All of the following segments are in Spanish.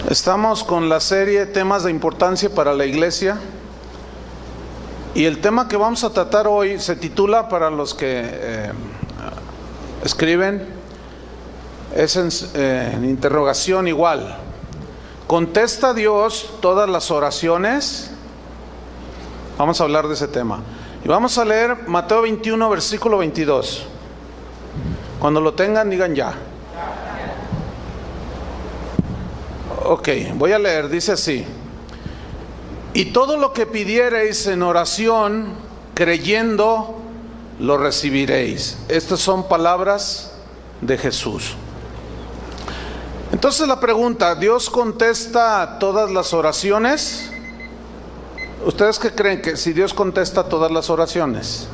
Estamos con la serie Temas de Importancia para la Iglesia, y el tema que vamos a tratar hoy se titula, para los que escriben, es en interrogación igual: ¿contesta Dios todas las oraciones? Vamos a hablar de ese tema, y vamos a leer Mateo 21, versículo 22. Cuando lo tengan, digan ya. Ok, voy a leer, dice así: y todo lo que pidiereis en oración, creyendo, lo recibiréis. Estas son palabras de Jesús. Entonces la pregunta: ¿Dios contesta todas las oraciones? ¿Ustedes qué creen? ¿Que si Dios contesta todas las oraciones?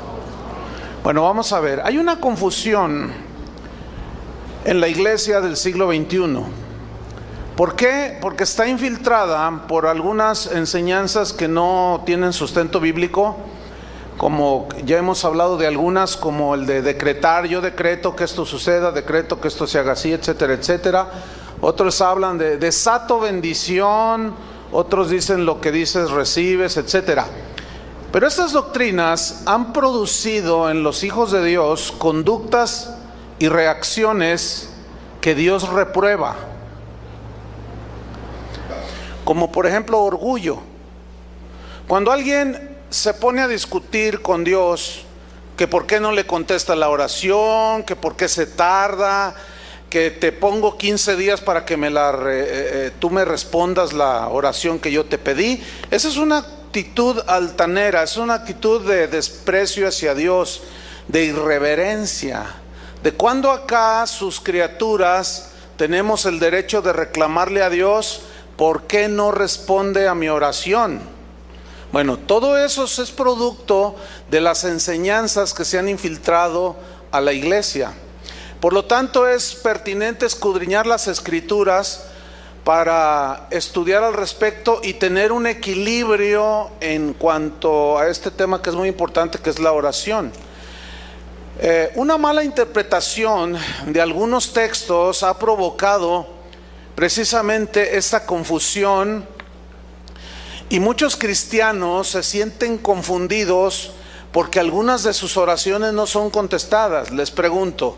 Bueno, vamos a ver. Hay una confusión en la iglesia del siglo XXI. ¿Por qué? Porque está infiltrada por algunas enseñanzas que no tienen sustento bíblico, como ya hemos hablado de algunas, como el de decretar: yo decreto que esto suceda, decreto que esto se haga así, etcétera, etcétera. Otros hablan de desato bendición, otros dicen lo que dices recibes, etcétera. Pero estas doctrinas han producido en los hijos de Dios conductas y reacciones que Dios reprueba. Como por ejemplo orgullo. Cuando alguien se pone a discutir con Dios que por qué no le contesta la oración, que por qué se tarda, que te pongo 15 días para que tú me respondas la oración que yo te pedí, esa es una actitud altanera, es una actitud de desprecio hacia Dios, de irreverencia. ¿De cuándo acá sus criaturas tenemos el derecho de reclamarle a Dios: ¿por qué no responde a mi oración? Bueno, todo eso es producto de las enseñanzas que se han infiltrado a la iglesia. Por lo tanto, es pertinente escudriñar las Escrituras para estudiar al respecto y tener un equilibrio en cuanto a este tema que es muy importante, que es la oración. Una mala interpretación de algunos textos ha provocado precisamente esta confusión, y muchos cristianos se sienten confundidos porque algunas de sus oraciones no son contestadas. Les pregunto: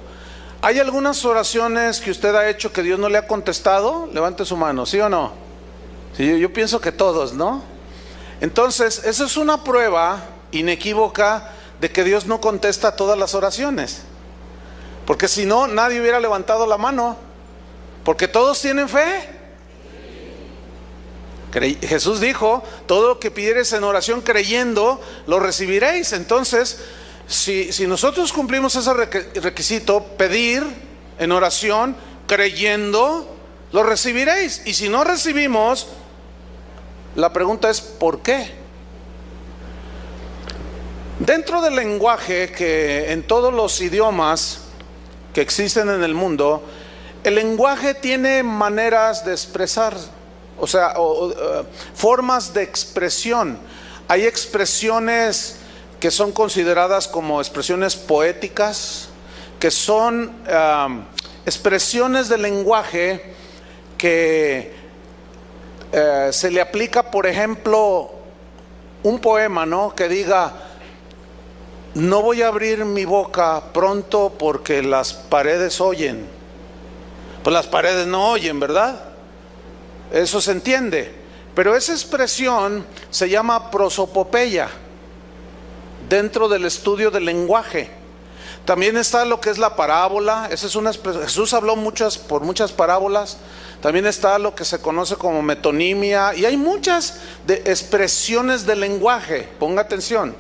¿hay algunas oraciones que usted ha hecho que Dios no le ha contestado? Levante su mano, ¿sí o no? Sí, yo pienso que todos, ¿no? Entonces, esa es una prueba inequívoca de que Dios no contesta todas las oraciones, porque si no, nadie hubiera levantado la mano. Porque todos tienen fe. Jesús dijo: todo lo que pidieres en oración creyendo, lo recibiréis. Entonces, si nosotros cumplimos ese requisito, pedir en oración creyendo, lo recibiréis. Y si no recibimos, la pregunta es: ¿por qué? Dentro del lenguaje, que en todos los idiomas que existen en el mundo, el lenguaje tiene maneras de expresar, o sea, formas de expresión. Hay expresiones que son consideradas como expresiones poéticas, que son expresiones del lenguaje que se le aplica, por ejemplo, un poema, ¿no? Que diga: no voy a abrir mi boca pronto porque las paredes oyen. Pues las paredes no oyen, ¿verdad? Eso se entiende. Pero esa expresión se llama prosopopeya dentro del estudio del lenguaje. También está lo que es la parábola. Esa es una expresión. Jesús habló por muchas parábolas. También está lo que se conoce como metonimia. Y hay muchas expresiones del lenguaje. Ponga atención.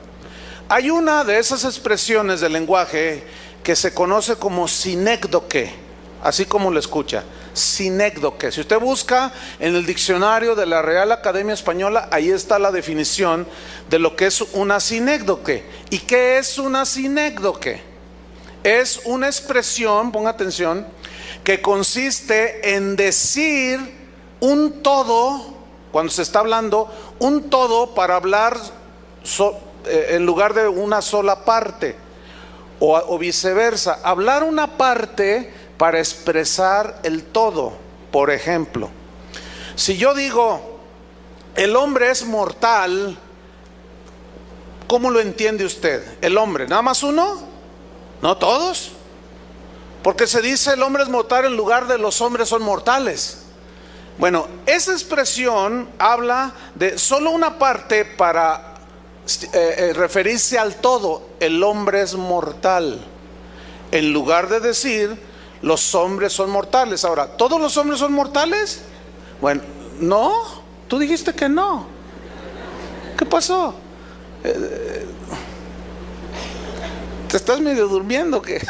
Hay una de esas expresiones del lenguaje que se conoce como sinécdoque. Así como lo escucha, sinécdoque. Si usted busca en el diccionario de la Real Academia Española, ahí está la definición de lo que es una sinécdoque. ¿Y qué es una sinécdoque? Es una expresión, ponga atención, que consiste en decir un todo, cuando se está hablando, un todo para hablar en lugar de una sola parte, o viceversa, hablar una parte para expresar el todo. Por ejemplo, Si yo digo, el hombre es mortal, ¿cómo lo entiende usted? ¿El hombre, nada más uno? ¿No todos? Porque se dice el hombre es mortal en lugar de los hombres son mortales. Bueno, esa expresión habla de solo una parte para referirse al todo. El hombre es mortal, en lugar de decir los hombres son mortales. Ahora, ¿todos los hombres son mortales? Bueno, no, tú dijiste que no. ¿Qué pasó? ¿Te estás medio durmiendo? ¿Qué?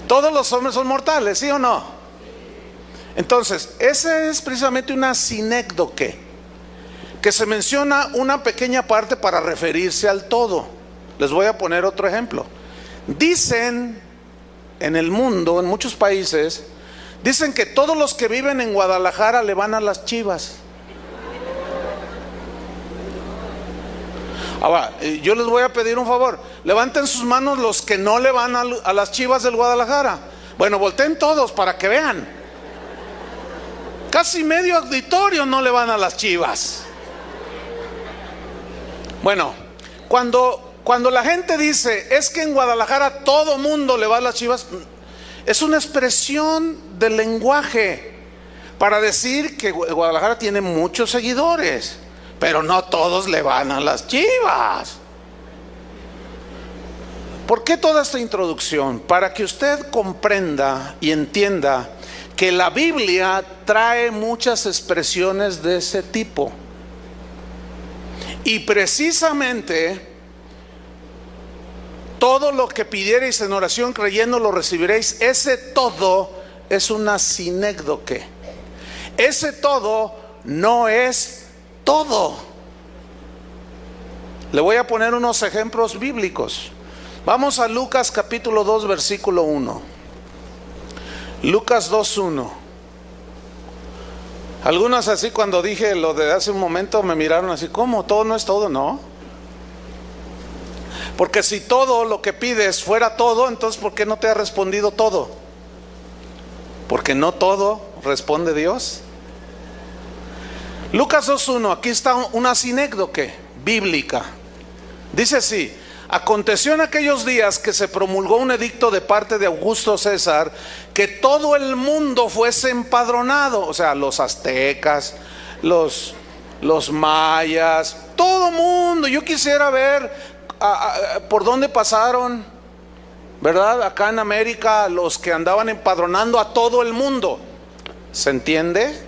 Todos los hombres son mortales, ¿sí o no? Entonces, esa es precisamente una sinécdoque, que se menciona una pequeña parte para referirse al todo. Les voy a poner otro ejemplo. Dicen en el mundo, en muchos países, dicen que todos los que viven en Guadalajara le van a las Chivas. Ahora, yo les voy a pedir un favor. Levanten sus manos los que no le van a las Chivas del Guadalajara. Bueno, volteen todos para que vean. Casi medio auditorio no le van a las Chivas. Bueno, cuando la gente dice, es que en Guadalajara todo mundo le va a las Chivas, es una expresión del lenguaje para decir que Guadalajara tiene muchos seguidores, pero no todos le van a las Chivas. ¿Por qué toda esta introducción? Para que usted comprenda y entienda que la Biblia trae muchas expresiones de ese tipo. Y precisamente todo lo que pidiereis en oración creyendo lo recibiréis. Ese todo es una sinécdoque. Ese todo no es todo. Le voy a poner unos ejemplos bíblicos. Vamos a Lucas capítulo 2 versículo 1. Lucas 2:1. Algunos así cuando dije lo de hace un momento me miraron así, ¿cómo? ¿Todo no es todo? No. Porque si todo lo que pides fuera todo, entonces ¿por qué no te ha respondido todo? Porque no todo responde Dios. Lucas 2:1, aquí está una sinécdoque bíblica. Dice así: aconteció en aquellos días que se promulgó un edicto de parte de Augusto César que todo el mundo fuese empadronado. O sea, los aztecas, los mayas, todo mundo. Yo quisiera ver por dónde pasaron, ¿verdad? Acá en América, los que andaban empadronando a todo el mundo. ¿Se entiende?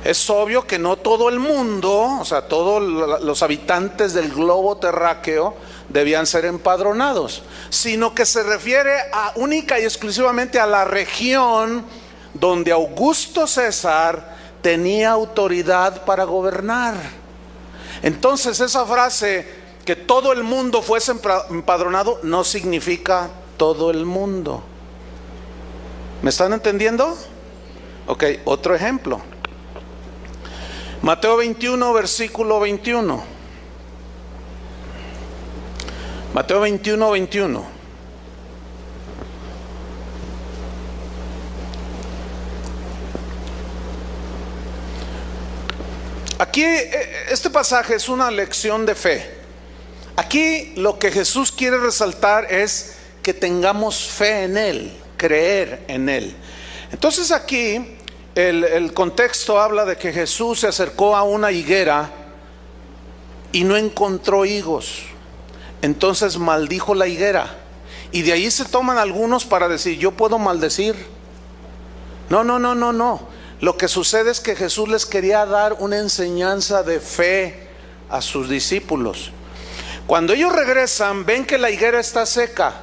Es obvio que no todo el mundo, o sea, todos los habitantes del globo terráqueo debían ser empadronados, sino que se refiere única y exclusivamente a la región donde Augusto César tenía autoridad para gobernar. Entonces esa frase, que todo el mundo fuese empadronado, no significa todo el mundo. ¿Me están entendiendo? Ok, otro ejemplo. Mateo 21, versículo 21. Mateo 21, 21. Aquí este pasaje es una lección de fe. Aquí lo que Jesús quiere resaltar es que tengamos fe en Él, creer en Él. Entonces aquí el contexto habla de que Jesús se acercó a una higuera y no encontró higos. Entonces maldijo la higuera. Y de ahí se toman algunos para decir, yo puedo maldecir. No. Lo que sucede es que Jesús les quería dar una enseñanza de fe a sus discípulos. Cuando ellos regresan, ven que la higuera está seca.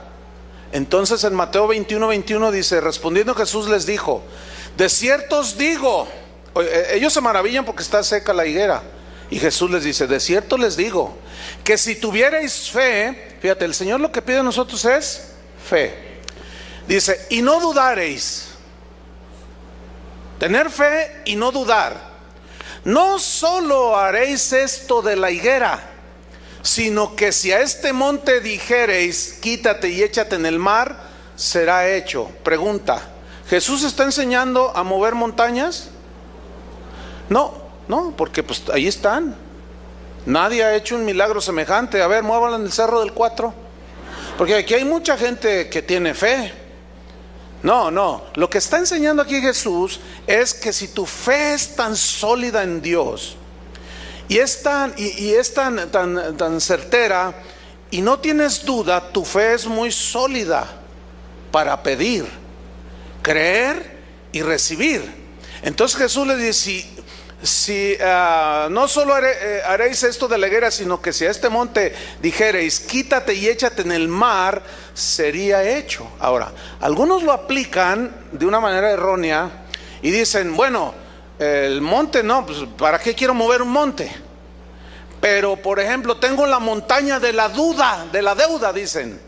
Entonces en Mateo 21, 21 dice, respondiendo Jesús les dijo, de cierto os digo, ellos se maravillan porque está seca la higuera, y Jesús les dice, de cierto les digo, que si tuvierais fe, fíjate, el Señor lo que pide a nosotros es fe. Dice, y no dudareis. Tener fe y no dudar. No solo haréis esto de la higuera, sino que si a este monte dijereis, quítate y échate en el mar, será hecho. Pregunta, ¿Jesús está enseñando a mover montañas? No, no, porque pues ahí están. Nadie ha hecho un milagro semejante. A ver, muévanlo en el cerro del 4. Porque aquí hay mucha gente que tiene fe. No, no. Lo que está enseñando aquí Jesús es que si tu fe es tan sólida en Dios y es tan certera y no tienes duda, tu fe es muy sólida para pedir, creer y recibir. Entonces Jesús les dice, si no solo haréis esto de la higuera, sino que si a este monte dijereis, quítate y échate en el mar, sería hecho. Ahora, algunos lo aplican de una manera errónea y dicen, bueno, el monte no, pues ¿para qué quiero mover un monte? Pero, por ejemplo, tengo la montaña de la duda, de la deuda, dicen.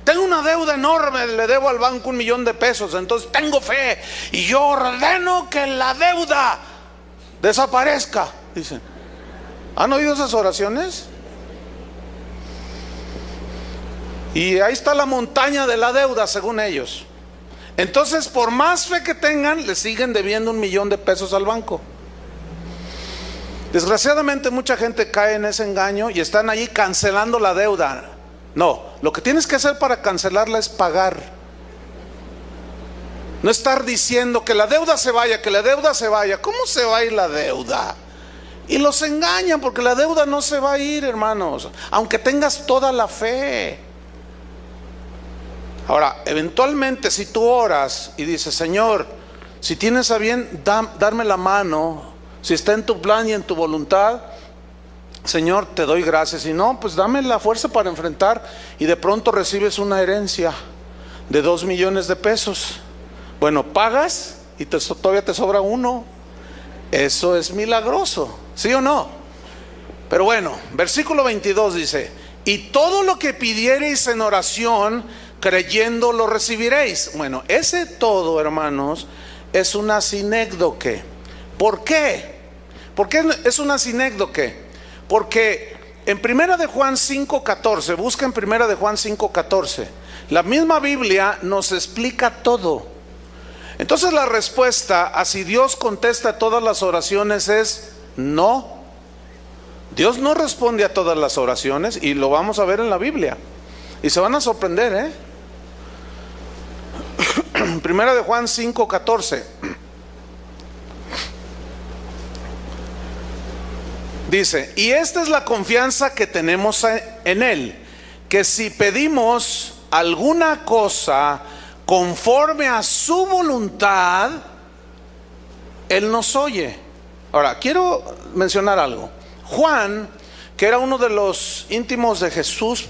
Tengo una deuda enorme, le debo al banco 1 millón de pesos, entonces tengo fe y yo ordeno que la deuda desaparezca, dicen. ¿Han oído esas oraciones? Y ahí está la montaña de la deuda, según ellos. Entonces, por más fe que tengan, le siguen debiendo 1 millón de pesos al banco. Desgraciadamente mucha gente cae en ese engaño y están ahí cancelando la deuda. No, lo que tienes que hacer para cancelarla es pagar. No estar diciendo que la deuda se vaya, que la deuda se vaya. ¿Cómo se va a ir la deuda? Y los engañan porque la deuda no se va a ir, hermanos, aunque tengas toda la fe. Ahora, eventualmente si tú oras y dices, Señor, si tienes a bien darme la mano, si está en tu plan y en tu voluntad, Señor, te doy gracias. Si no, pues dame la fuerza para enfrentar. Y de pronto recibes una herencia de 2 millones de pesos. Bueno, pagas y todavía te sobra 1. Eso es milagroso, ¿sí o no? Pero bueno, versículo 22 dice, y todo lo que pidiereis en oración, creyendo lo recibiréis. Bueno, ese todo, hermanos, es una sinécdoque. ¿Por qué? ¿Por qué es una sinécdoque? Porque en 1 de Juan 5:14, busca en 1 de Juan 5:14, la misma Biblia nos explica todo. Entonces la respuesta a si Dios contesta todas las oraciones es no. Dios no responde a todas las oraciones y lo vamos a ver en la Biblia. Y se van a sorprender, 1 de Juan 5:14. Dice, y esta es la confianza que tenemos en Él, que si pedimos alguna cosa conforme a su voluntad, Él nos oye. Ahora, quiero mencionar algo. Juan, que era uno de los íntimos de Jesús,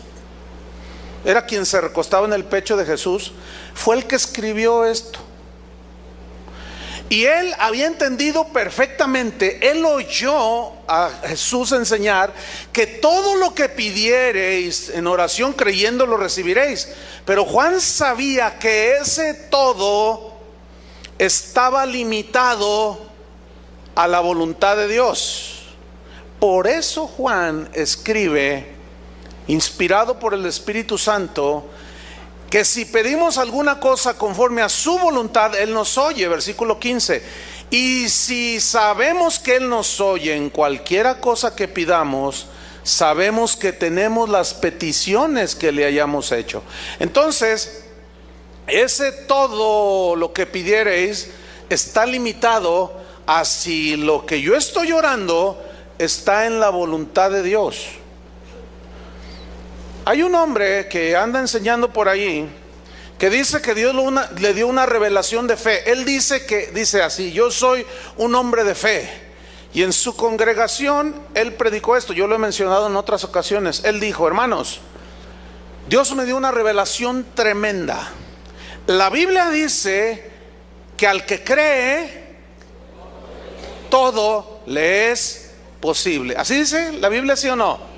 era quien se recostaba en el pecho de Jesús, fue el que escribió esto. Y él había entendido perfectamente, él oyó a Jesús enseñar que todo lo que pidiereis en oración creyendo lo recibiréis. Pero Juan sabía que ese todo estaba limitado a la voluntad de Dios. Por eso Juan escribe, inspirado por el Espíritu Santo, que si pedimos alguna cosa conforme a su voluntad, Él nos oye, versículo 15. Y si sabemos que Él nos oye en cualquiera cosa que pidamos, sabemos que tenemos las peticiones que le hayamos hecho. Entonces, ese todo lo que pidiereis está limitado a si lo que yo estoy orando está en la voluntad de Dios. Hay un hombre que anda enseñando por ahí que dice que Dios le dio una revelación de fe. Él dice así, yo soy un hombre de fe. Y en su congregación él predicó esto, yo lo he mencionado en otras ocasiones. Él dijo, hermanos, Dios me dio una revelación tremenda. La Biblia dice que al que cree, todo le es posible. ¿Así dice la Biblia, sí o no?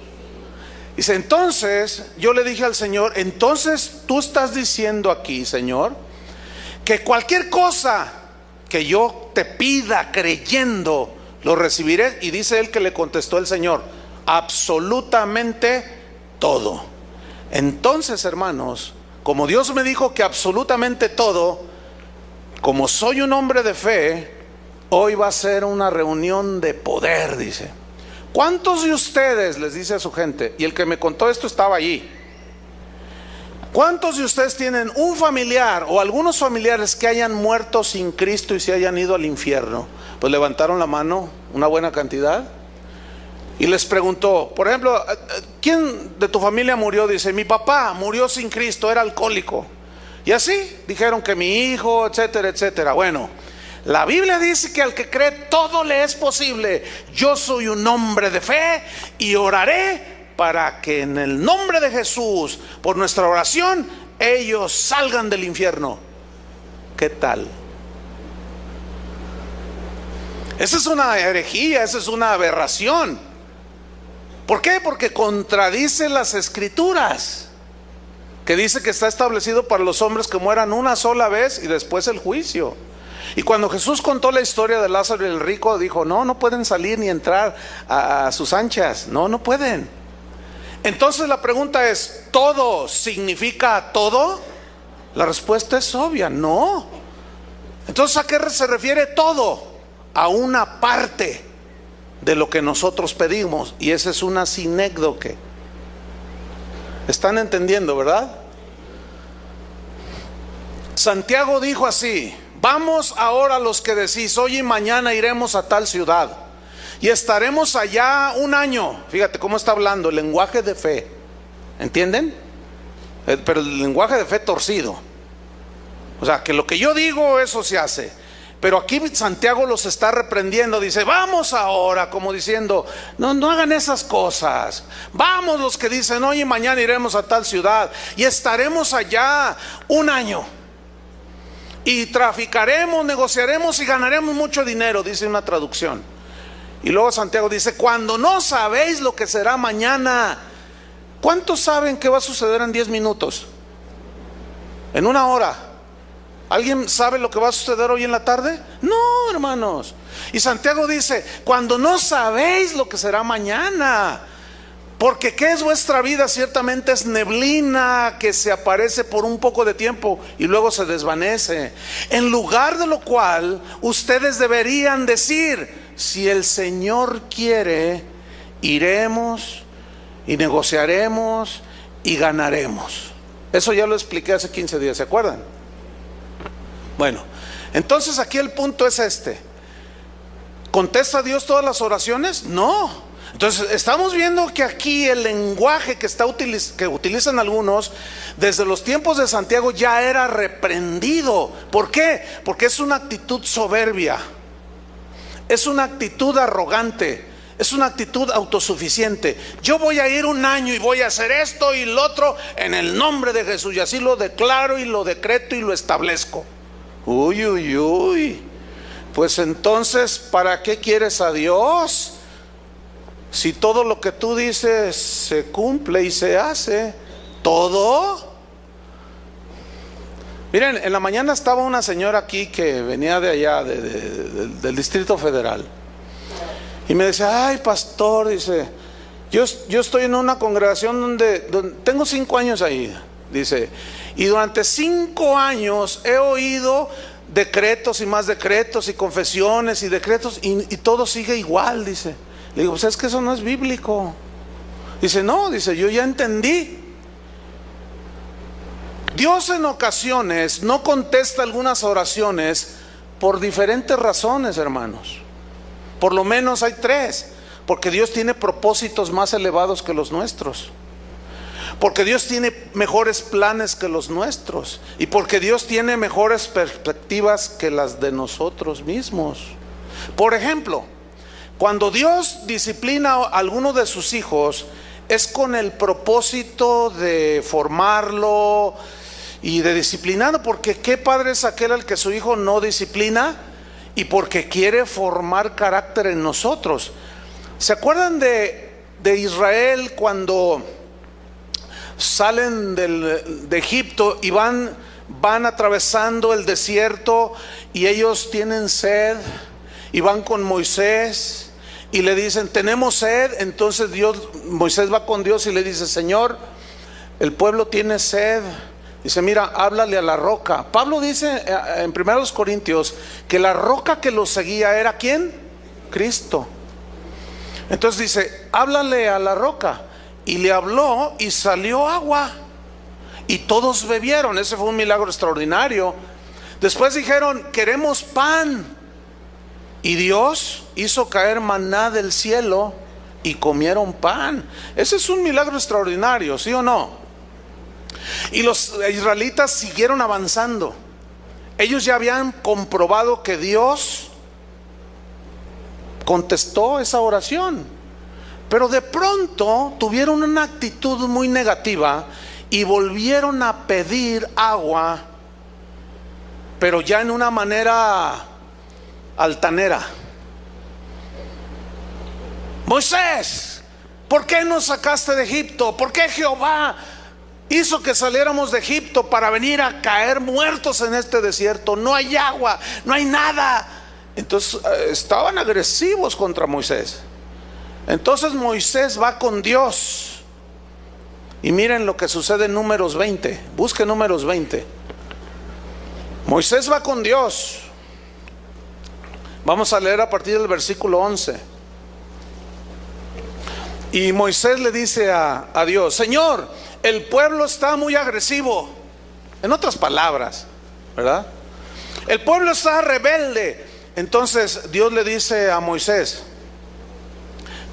Dice, entonces yo le dije al Señor, entonces tú estás diciendo aquí, Señor, que cualquier cosa que yo te pida creyendo, lo recibiré. Y dice él que le contestó el Señor, absolutamente todo. Entonces, hermanos, como Dios me dijo que absolutamente todo, como soy un hombre de fe, hoy va a ser una reunión de poder, dice. ¿Cuántos de ustedes, les dice a su gente, y el que me contó esto estaba allí, cuántos de ustedes tienen un familiar o algunos familiares que hayan muerto sin Cristo y se hayan ido al infierno? Pues levantaron la mano, una buena cantidad. Y les preguntó, por ejemplo, ¿quién de tu familia murió? Dice, mi papá murió sin Cristo, era alcohólico. Y así dijeron que mi hijo, etcétera, etcétera. Bueno, la Biblia dice que al que cree todo le es posible. Yo soy un hombre de fe y oraré para que en el nombre de Jesús, por nuestra oración, ellos salgan del infierno. ¿Qué tal? Esa es una herejía, esa es una aberración. ¿Por qué? Porque contradice las Escrituras, que dice que está establecido para los hombres que mueran una sola vez y después el juicio. Y cuando Jesús contó la historia de Lázaro y el rico, dijo, no pueden salir ni entrar a sus anchas, no pueden. Entonces la pregunta es, ¿todo significa todo? La respuesta es obvia, no. Entonces, ¿a qué se refiere todo? A una parte de lo que nosotros pedimos, y esa es una sinécdoque. ¿Están entendiendo, verdad? Santiago dijo así: vamos ahora los que decís, hoy y mañana iremos a tal ciudad y estaremos allá un año. Fíjate cómo está hablando, el lenguaje de fe, ¿entienden? Pero el lenguaje de fe torcido. O sea, que lo que yo digo, eso se hace. Pero aquí Santiago los está reprendiendo, dice, vamos ahora, como diciendo, no hagan esas cosas. Vamos los que dicen, hoy y mañana iremos a tal ciudad y estaremos allá un año. Y traficaremos, negociaremos y ganaremos mucho dinero, dice una traducción. Y luego Santiago dice, cuando no sabéis lo que será mañana. ¿Cuántos saben qué va a suceder en 10 minutos? En una hora. ¿Alguien sabe lo que va a suceder hoy en la tarde? No, hermanos. Y Santiago dice, cuando no sabéis lo que será mañana. Porque ¿qué es vuestra vida? Ciertamente es neblina que se aparece por un poco de tiempo y luego se desvanece. En lugar de lo cual, ustedes deberían decir, si el Señor quiere, iremos y negociaremos y ganaremos. Eso ya lo expliqué hace 15 días, ¿se acuerdan? Bueno, entonces aquí el punto es este. ¿Contesta Dios todas las oraciones? No. Entonces estamos viendo que aquí el lenguaje que utilizan algunos desde los tiempos de Santiago ya era reprendido. ¿Por qué? Porque es una actitud soberbia, es una actitud arrogante, es una actitud autosuficiente. Yo voy a ir un año y voy a hacer esto y lo otro en el nombre de Jesús, y así lo declaro y lo decreto y lo establezco. Uy, pues entonces, ¿para qué quieres a Dios? Si todo lo que tú dices se cumple y se hace, todo. Miren, en la mañana estaba una señora aquí que venía de allá, del Distrito Federal, y me decía, ay pastor, dice, yo estoy en una congregación donde tengo 5 años ahí, dice, y durante 5 años he oído decretos y más decretos y confesiones y decretos y todo sigue igual, dice. Le digo, pues es que eso no es bíblico. Dice, no, dice, yo ya entendí. Dios en ocasiones no contesta algunas oraciones por diferentes razones, hermanos. Por lo menos hay 3. Porque Dios tiene propósitos más elevados que los nuestros. Porque Dios tiene mejores planes que los nuestros. Y porque Dios tiene mejores perspectivas que las de nosotros mismos. Por ejemplo, cuando Dios disciplina a alguno de sus hijos, es con el propósito de formarlo y de disciplinarlo. Porque ¿qué padre es aquel al que su hijo no disciplina? Y porque quiere formar carácter en nosotros. ¿Se acuerdan de Israel cuando salen de Egipto y van atravesando el desierto y ellos tienen sed y van con Moisés y le dicen, tenemos sed? Entonces Moisés va con Dios y le dice, Señor, el pueblo tiene sed, Dice, mira, háblale a la roca. Pablo dice en 1 Corintios que la roca que lo seguía era ¿quién? Cristo. Entonces dice, háblale a la roca. Y le habló y salió agua. Y todos bebieron. Ese fue un milagro extraordinario. Después dijeron, queremos pan. Y Dios hizo caer maná del cielo y comieron pan. Ese es un milagro extraordinario, ¿sí o no? Y los israelitas siguieron avanzando. Ellos ya habían comprobado que Dios contestó esa oración, pero de pronto tuvieron una actitud muy negativa y volvieron a pedir agua, pero ya en una manera altanera. Moisés, ¿por qué nos sacaste de Egipto? ¿Por qué Jehová hizo que saliéramos de Egipto para venir a caer muertos en este desierto? No hay agua, no hay nada. Entonces estaban agresivos contra Moisés. Entonces Moisés va con Dios. Y miren lo que sucede en Números 20. Busque Números 20. Moisés va con Dios. Vamos a leer a partir del versículo 11. Y Moisés le dice a Dios, Señor, el pueblo está muy agresivo. En otras palabras, ¿verdad? El pueblo está rebelde. Entonces Dios le dice a Moisés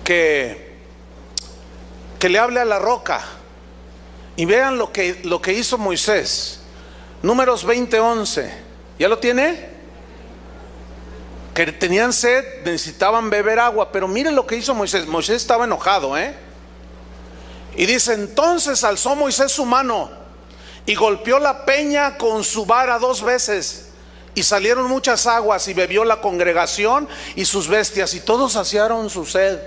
que le hable a la roca. Y vean lo que hizo Moisés. Números 20:11. ¿Ya lo tiene? Que tenían sed, necesitaban beber agua. Pero miren lo que hizo Moisés. Moisés estaba enojado, y dice, entonces alzó Moisés su mano y golpeó la peña con su vara 2 veces, y salieron muchas aguas, y bebió la congregación y sus bestias, y todos saciaron su sed.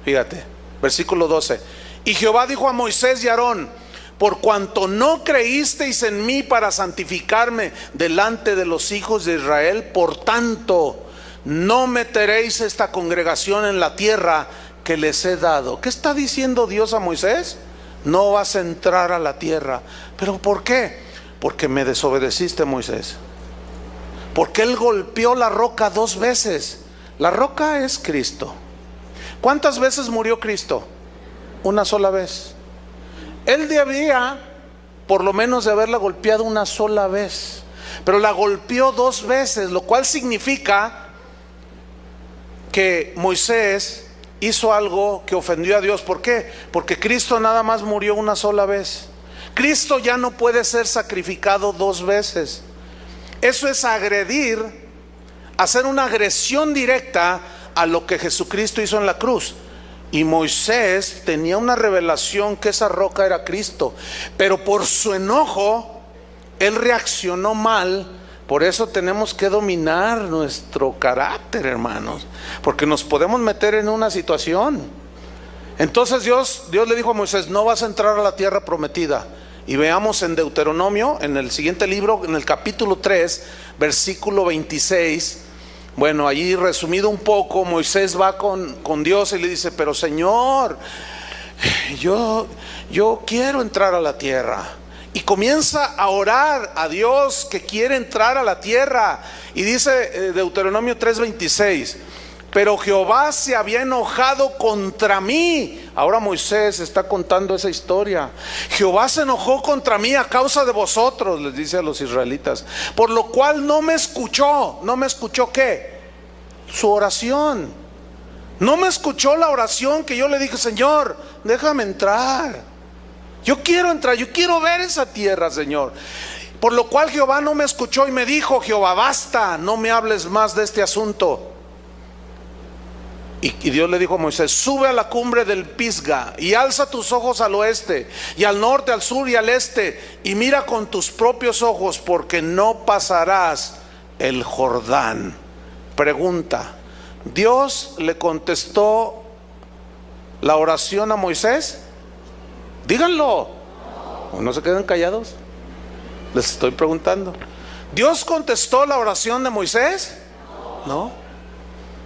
Fíjate, versículo 12. Y Jehová dijo a Moisés y a Aarón, por cuanto no creísteis en mí para santificarme delante de los hijos de Israel, por tanto no meteréis esta congregación en la tierra que les he dado. ¿Qué está diciendo Dios a Moisés? No vas a entrar a la tierra. ¿Pero por qué? Porque me desobedeciste, Moisés. Porque él golpeó la roca 2 veces. La roca es Cristo. ¿Cuántas veces murió Cristo? Una sola vez. Él debía por lo menos de haberla golpeado una sola vez, pero la golpeó 2 veces, lo cual significa que Moisés hizo algo que ofendió a Dios. ¿Por qué? Porque Cristo nada más murió una sola vez. Cristo ya no puede ser sacrificado 2 veces. Eso es agredir, hacer una agresión directa a lo que Jesucristo hizo en la cruz. Y Moisés tenía una revelación que esa roca era Cristo, pero por su enojo él reaccionó mal. Por eso tenemos que dominar nuestro carácter, hermanos, porque nos podemos meter en una situación. Entonces Dios le dijo a Moisés, no vas a entrar a la tierra prometida. Y veamos en Deuteronomio, en el siguiente libro, en el capítulo 3, versículo 26. Bueno, allí resumido un poco, Moisés va con Dios y le dice, pero Señor, yo quiero entrar a la tierra. Y comienza a orar a Dios que quiere entrar a la tierra. Y dice Deuteronomio 3:26, pero Jehová se había enojado contra mí. Ahora Moisés está contando esa historia. Jehová se enojó contra mí a causa de vosotros, les dice a los israelitas, por lo cual no me escuchó. ¿No me escuchó qué? Su oración. No me escuchó la oración que yo le dije, Señor, déjame entrar. Yo quiero entrar, yo quiero ver esa tierra, Señor. Por lo cual Jehová no me escuchó y me dijo, Jehová, basta, no me hables más de este asunto. Y Dios le dijo a Moisés, sube a la cumbre del Pisga y alza tus ojos al oeste y al norte, al sur y al este, y mira con tus propios ojos, porque no pasarás el Jordán. Pregunta, ¿Dios le contestó la oración a Moisés? Díganlo, o no se queden callados. Les estoy preguntando. ¿Dios contestó la oración de Moisés? No.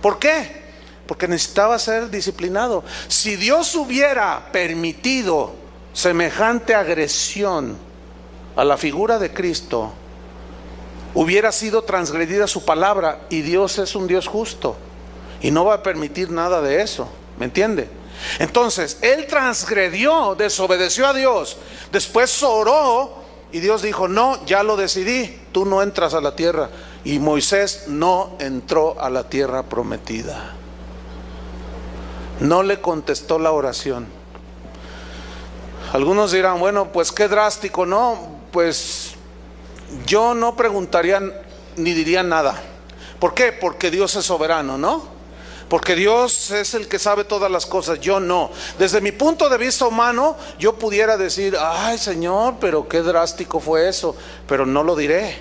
¿Por qué? Porque necesitaba ser disciplinado. Si Dios hubiera permitido semejante agresión a la figura de Cristo, hubiera sido transgredida su palabra, y Dios es un Dios justo y no va a permitir nada de eso, ¿me entiende? Entonces él transgredió, desobedeció a Dios, después oró y Dios dijo: no, ya lo decidí, tú no entras a la tierra. Y Moisés no entró a la tierra prometida, no le contestó la oración. Algunos dirán: bueno, pues qué drástico. No, pues yo no preguntaría ni diría nada. ¿Por qué? Porque Dios es soberano, ¿no? Porque Dios es el que sabe todas las cosas, yo no. Desde mi punto de vista humano, yo pudiera decir: ay, Señor, pero qué drástico fue eso. Pero no lo diré,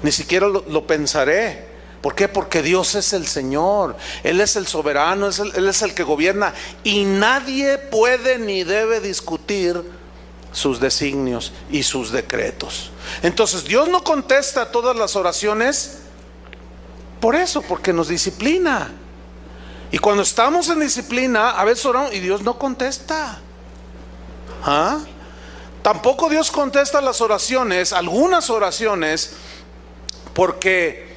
ni siquiera lo pensaré. ¿Por qué? Porque Dios es el Señor, Él es el soberano, Él es el que gobierna, y nadie puede ni debe discutir sus designios y sus decretos. Entonces Dios no contesta todas las oraciones por eso, porque nos disciplina. Y cuando estamos en disciplina, a veces oramos y Dios no contesta. Tampoco Dios contesta las oraciones, algunas oraciones, porque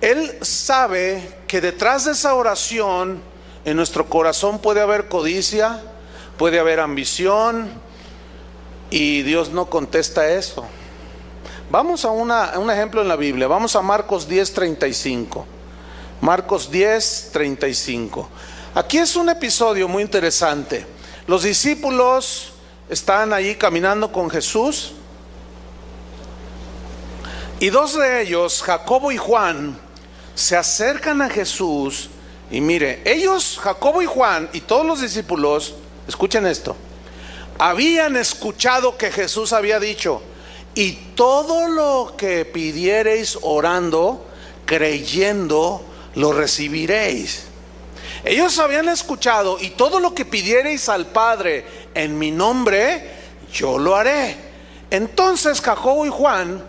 Él sabe que detrás de esa oración en nuestro corazón puede haber codicia, puede haber ambición, y Dios no contesta eso. Vamos a un ejemplo en la Biblia. Vamos a Marcos 10:35. Marcos 10:35. Aquí es un episodio muy interesante. Los discípulos están allí caminando con Jesús, y dos de ellos, Jacobo y Juan, se acercan a Jesús. Y mire, ellos, Jacobo y Juan y todos los discípulos, escuchen esto, habían escuchado que Jesús había dicho: y todo lo que pidiereis orando, creyendo, lo recibiréis. Ellos habían escuchado: y todo lo que pidiereis al Padre en mi nombre, yo lo haré. Entonces Jacobo y Juan,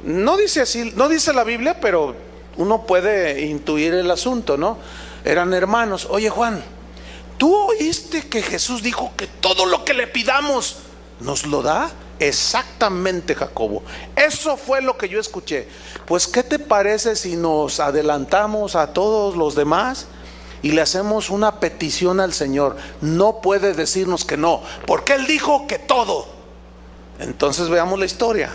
no dice así, no dice la Biblia, pero uno puede intuir el asunto, ¿no? Eran hermanos. Oye, Juan, ¿tú oíste que Jesús dijo que todo lo que le pidamos nos lo da? Exactamente, Jacobo, eso fue lo que yo escuché. Pues ¿qué te parece si nos adelantamos a todos los demás y le hacemos una petición al Señor? No puede decirnos que no, porque Él dijo que todo. Entonces veamos la historia.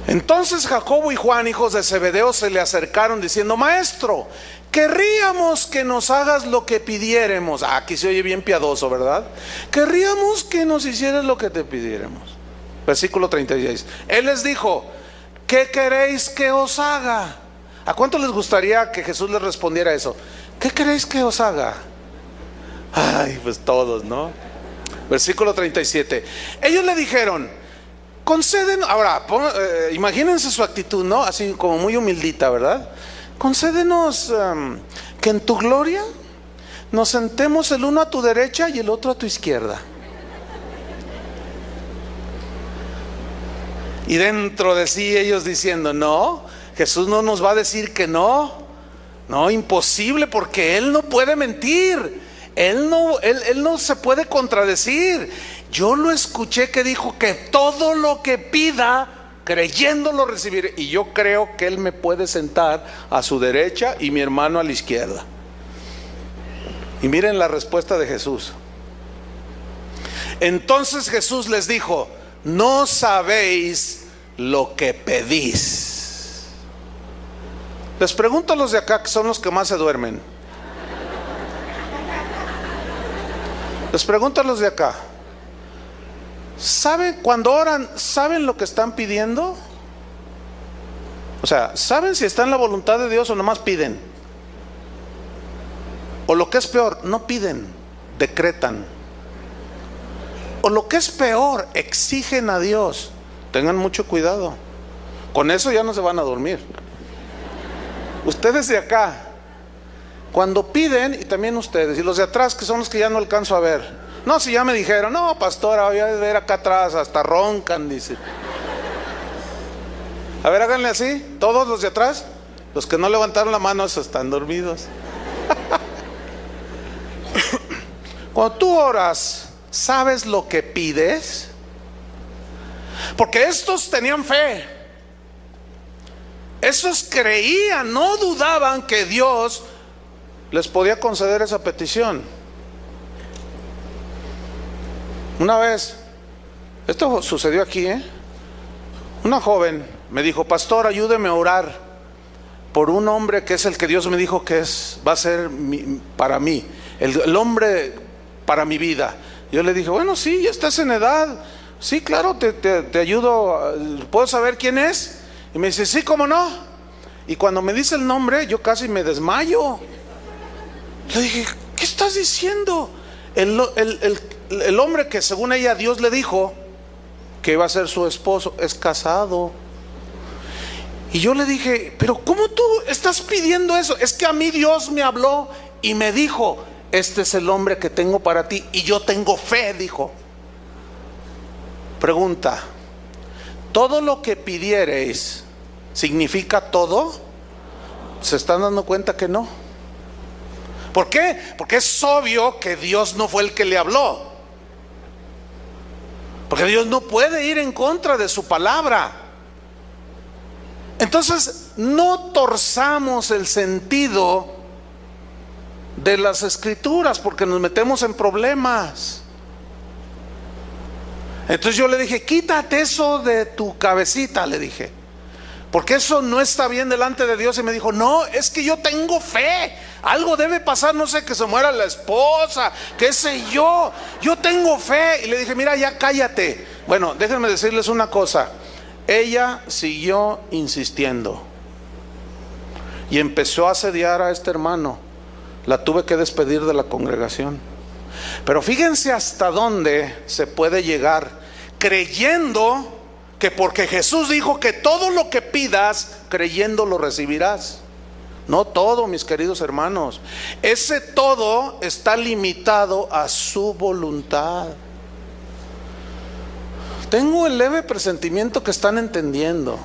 Entonces Jacobo y Juan, hijos de Zebedeo, se le acercaron diciendo: maestro, querríamos que nos hagas lo que pidiéremos. Aquí se oye bien piadoso, ¿verdad? Querríamos que nos hicieras lo que te pidiéramos. Versículo 36. Él les dijo: ¿qué queréis que os haga? ¿A cuánto les gustaría que Jesús les respondiera eso? ¿Qué queréis que os haga? Ay, pues todos, ¿no? Versículo 37. Ellos le dijeron: concédenos. Ahora, imagínense su actitud, ¿no? Así como muy humildita, ¿verdad? Concédenos que en tu gloria nos sentemos el uno a tu derecha y el otro a tu izquierda. Y dentro de sí ellos diciendo: no, Jesús no nos va a decir que no. No, imposible, porque Él no puede mentir. Él no se puede contradecir. Yo lo escuché que dijo que todo lo que pida, creyendo lo recibiré. Y yo creo que Él me puede sentar a su derecha y mi hermano a la izquierda. Y miren la respuesta de Jesús. Entonces Jesús les dijo: no sabéis lo que pedís. Les pregunto a los de acá, que son los que más se duermen. Les pregunto a los de acá: ¿saben cuando oran, saben lo que están pidiendo? O sea, ¿saben si está en la voluntad de Dios o nomás piden? O lo que es peor, no piden, decretan. O lo que es peor, exigen a Dios. Tengan mucho cuidado. Con eso ya no se van a dormir. Ustedes de acá, cuando piden, y también ustedes, y los de atrás, que son los que ya no alcanzo a ver. No, si ya me dijeron: no, pastora, voy a ver acá atrás, hasta roncan, dice. A ver, háganle así, todos los de atrás. Los que no levantaron la mano, esos están dormidos. Cuando tú oras, ¿sabes lo que pides? Porque estos tenían fe. Estos creían, no dudaban que Dios les podía conceder esa petición. Una vez, esto sucedió aquí, una joven me dijo: pastor, ayúdeme a orar por un hombre que es el que Dios me dijo que va a ser para mí, el hombre para mi vida. Yo le dije: bueno, sí, ya estás en edad, sí, claro, te ayudo. ¿Puedo saber quién es? Y me dice: sí, ¿cómo no? Y cuando me dice el nombre, yo casi me desmayo. Le dije: ¿qué estás diciendo? El hombre que según ella Dios le dijo que iba a ser su esposo es casado. Y yo le dije: pero ¿cómo tú estás pidiendo eso? Es que a mí Dios me habló y me dijo: este es el hombre que tengo para ti, y yo tengo fe, dijo. Pregunta: ¿todo lo que pidiereis significa todo? ¿Se están dando cuenta que no? ¿Por qué? Porque es obvio que Dios no fue el que le habló. Porque Dios no puede ir en contra de su palabra. Entonces, no torzamos el sentido de las escrituras, porque nos metemos en problemas. Entonces yo le dije: quítate eso de tu cabecita, le dije, porque eso no está bien delante de Dios. Y me dijo: no, es que yo tengo fe, algo debe pasar, no sé, que se muera la esposa, qué sé yo tengo fe. Y le dije: mira, ya cállate. Bueno, déjenme decirles una cosa. Ella siguió insistiendo y empezó a asediar a este hermano. La tuve que despedir de la congregación. Pero fíjense hasta dónde se puede llegar, creyendo que porque Jesús dijo que todo lo que pidas, creyendo lo recibirás. No todo, mis queridos hermanos. Ese todo está limitado a su voluntad. Tengo el leve presentimiento que están entendiendo,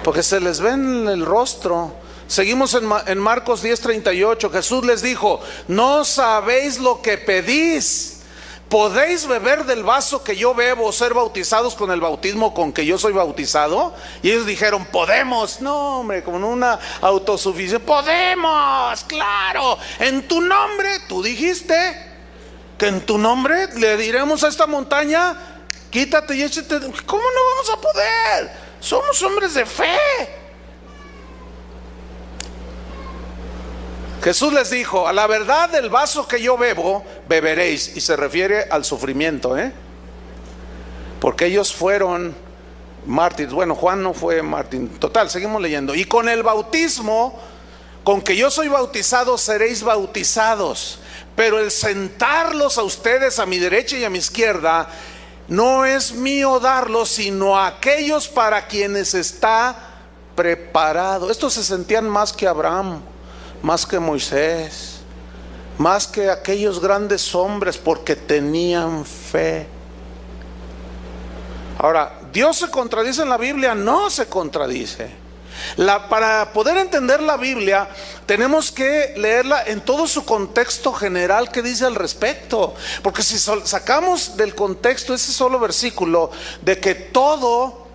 porque se les ve en el rostro. Seguimos en Marcos 10:38. Jesús les dijo: no sabéis lo que pedís. ¿Podéis beber del vaso que yo bebo o ser bautizados con el bautismo con que yo soy bautizado? Y ellos dijeron: podemos. No, hombre, como una autosuficiencia. Podemos, claro. En tu nombre, tú dijiste que en tu nombre le diremos a esta montaña: quítate y échate. ¿Cómo no vamos a poder? Somos hombres de fe. Jesús les dijo: a la verdad del vaso que yo bebo, beberéis. Y se refiere al sufrimiento, porque ellos fueron mártires. Bueno, Juan no fue mártir. Total, seguimos leyendo. Y con el bautismo con que yo soy bautizado, seréis bautizados. Pero el sentarlos a ustedes a mi derecha y a mi izquierda, no es mío darlos, sino a aquellos para quienes está preparado. Estos se sentían más que Abraham, más que Moisés, más que aquellos grandes hombres, porque tenían fe. Ahora, ¿Dios se contradice en la Biblia? No se contradice. Para poder entender la Biblia, tenemos que leerla en todo su contexto general que dice al respecto. Porque si sacamos del contexto ese solo versículo de que todo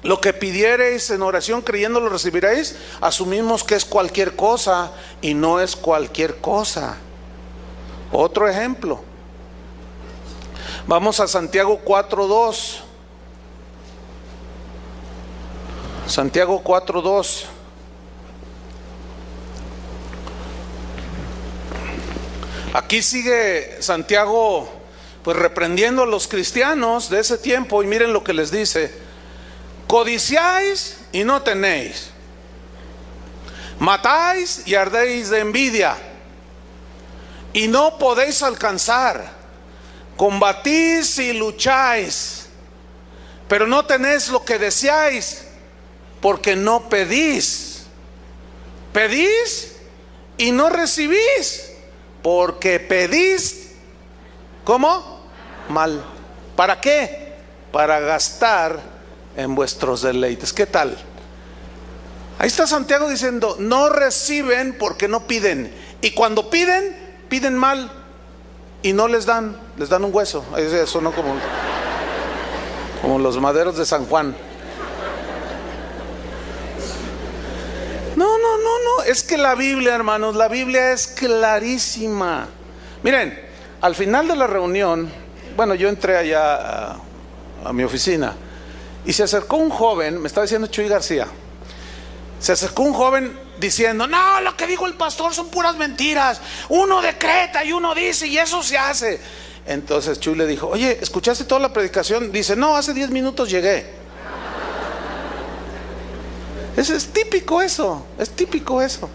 lo que pidiereis en oración creyendo lo recibiréis, asumimos que es cualquier cosa, y no es cualquier cosa. Otro ejemplo, vamos a Santiago 4:2. Santiago 4:2. Aquí sigue Santiago pues reprendiendo a los cristianos de ese tiempo, y miren lo que les dice: codiciáis y no tenéis, matáis y ardéis de envidia, y no podéis alcanzar, combatís y lucháis, pero no tenéis lo que deseáis, porque no pedís. Pedís y no recibís, porque pedís, ¿cómo? Mal. ¿Para qué? Para gastar en vuestros deleites. ¿Qué tal? Ahí está Santiago diciendo: no reciben porque no piden, y cuando piden, piden mal, y no les dan un hueso. Eso no como. como los maderos de San Juan. No, es que la Biblia, hermanos, la Biblia es clarísima. Miren, al final de la reunión, bueno, yo entré allá a mi oficina y se acercó un joven, me estaba diciendo Chuy García, se acercó un joven diciendo: no, lo que dijo el pastor son puras mentiras, uno decreta y uno dice y eso se hace. Entonces Chuy le dijo: oye, ¿escuchaste toda la predicación? Dice: no, hace 10 minutos llegué. Es típico eso, es típico eso.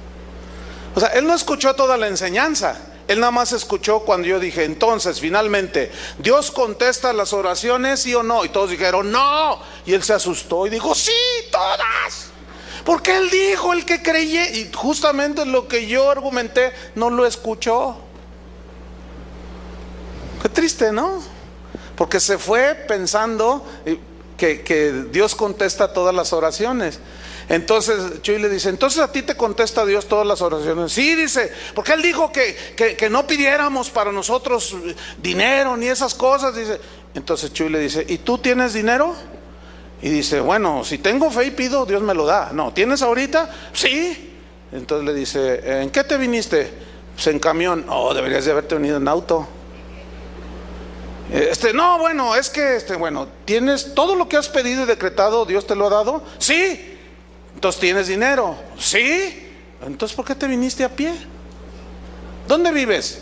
O sea, él no escuchó toda la enseñanza, él nada más escuchó cuando yo dije: entonces, finalmente, ¿Dios contesta las oraciones, sí o no? Y todos dijeron: no. Y él se asustó y dijo: sí, todas. Porque él dijo, el que creyó, y justamente lo que yo argumenté no lo escuchó. Qué triste, ¿no? Porque se fue pensando que Dios contesta todas las oraciones. Entonces Chuy le dice: entonces a ti te contesta Dios todas las oraciones. Sí, dice, porque él dijo que no pidiéramos para nosotros dinero ni esas cosas, dice. Entonces Chuy le dice: ¿y tú tienes dinero? Y dice: bueno, si tengo fe y pido, Dios me lo da. No, ¿tienes ahorita? Sí. Entonces le dice: ¿en qué te viniste? Pues en camión. Oh, deberías de haberte venido en auto. No, bueno, es que bueno, ¿tienes todo lo que has pedido y decretado, Dios te lo ha dado? Sí. Entonces, ¿tienes dinero? Sí. Entonces, ¿por qué te viniste a pie? ¿Dónde vives?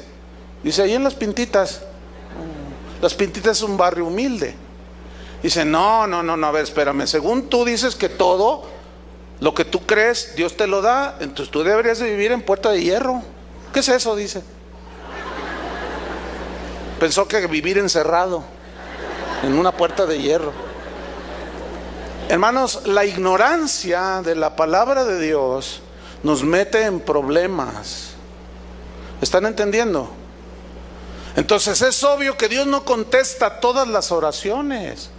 Dice: ahí en Las Pintitas. Las Pintitas es un barrio humilde. Dice: no, a ver, espérame. Según tú dices que todo lo que tú crees, Dios te lo da, entonces tú deberías de vivir en Puerta de Hierro. ¿Qué es eso? Dice. Pensó que vivir encerrado en una puerta de hierro. Hermanos, la ignorancia de la palabra de Dios nos mete en problemas. ¿Están entendiendo? Entonces es obvio que Dios no contesta todas las oraciones.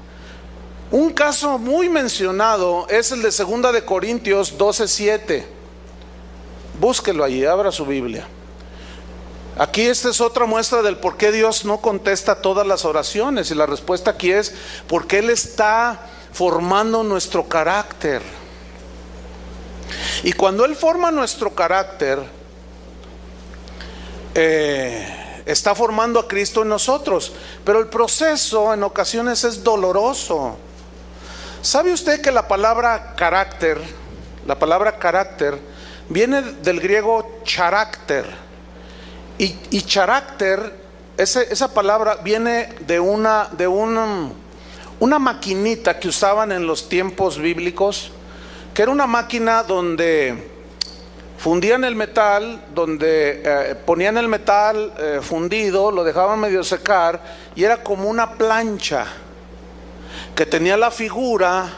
Un caso muy mencionado es el de 2 de Corintios 12:7. Búsquelo allí, abra su Biblia. Aquí esta es otra muestra del por qué Dios no contesta todas las oraciones. Y la respuesta aquí es porque Él está formando nuestro carácter. Y cuando Él forma nuestro carácter, está formando a Cristo en nosotros. Pero el proceso en ocasiones es doloroso. ¿Sabe usted que la palabra carácter viene del griego charácter? Y charácter, esa palabra viene de una maquinita que usaban en los tiempos bíblicos, que era una máquina donde fundían el metal, donde ponían el metal fundido, lo dejaban medio secar, y era como una plancha que tenía la figura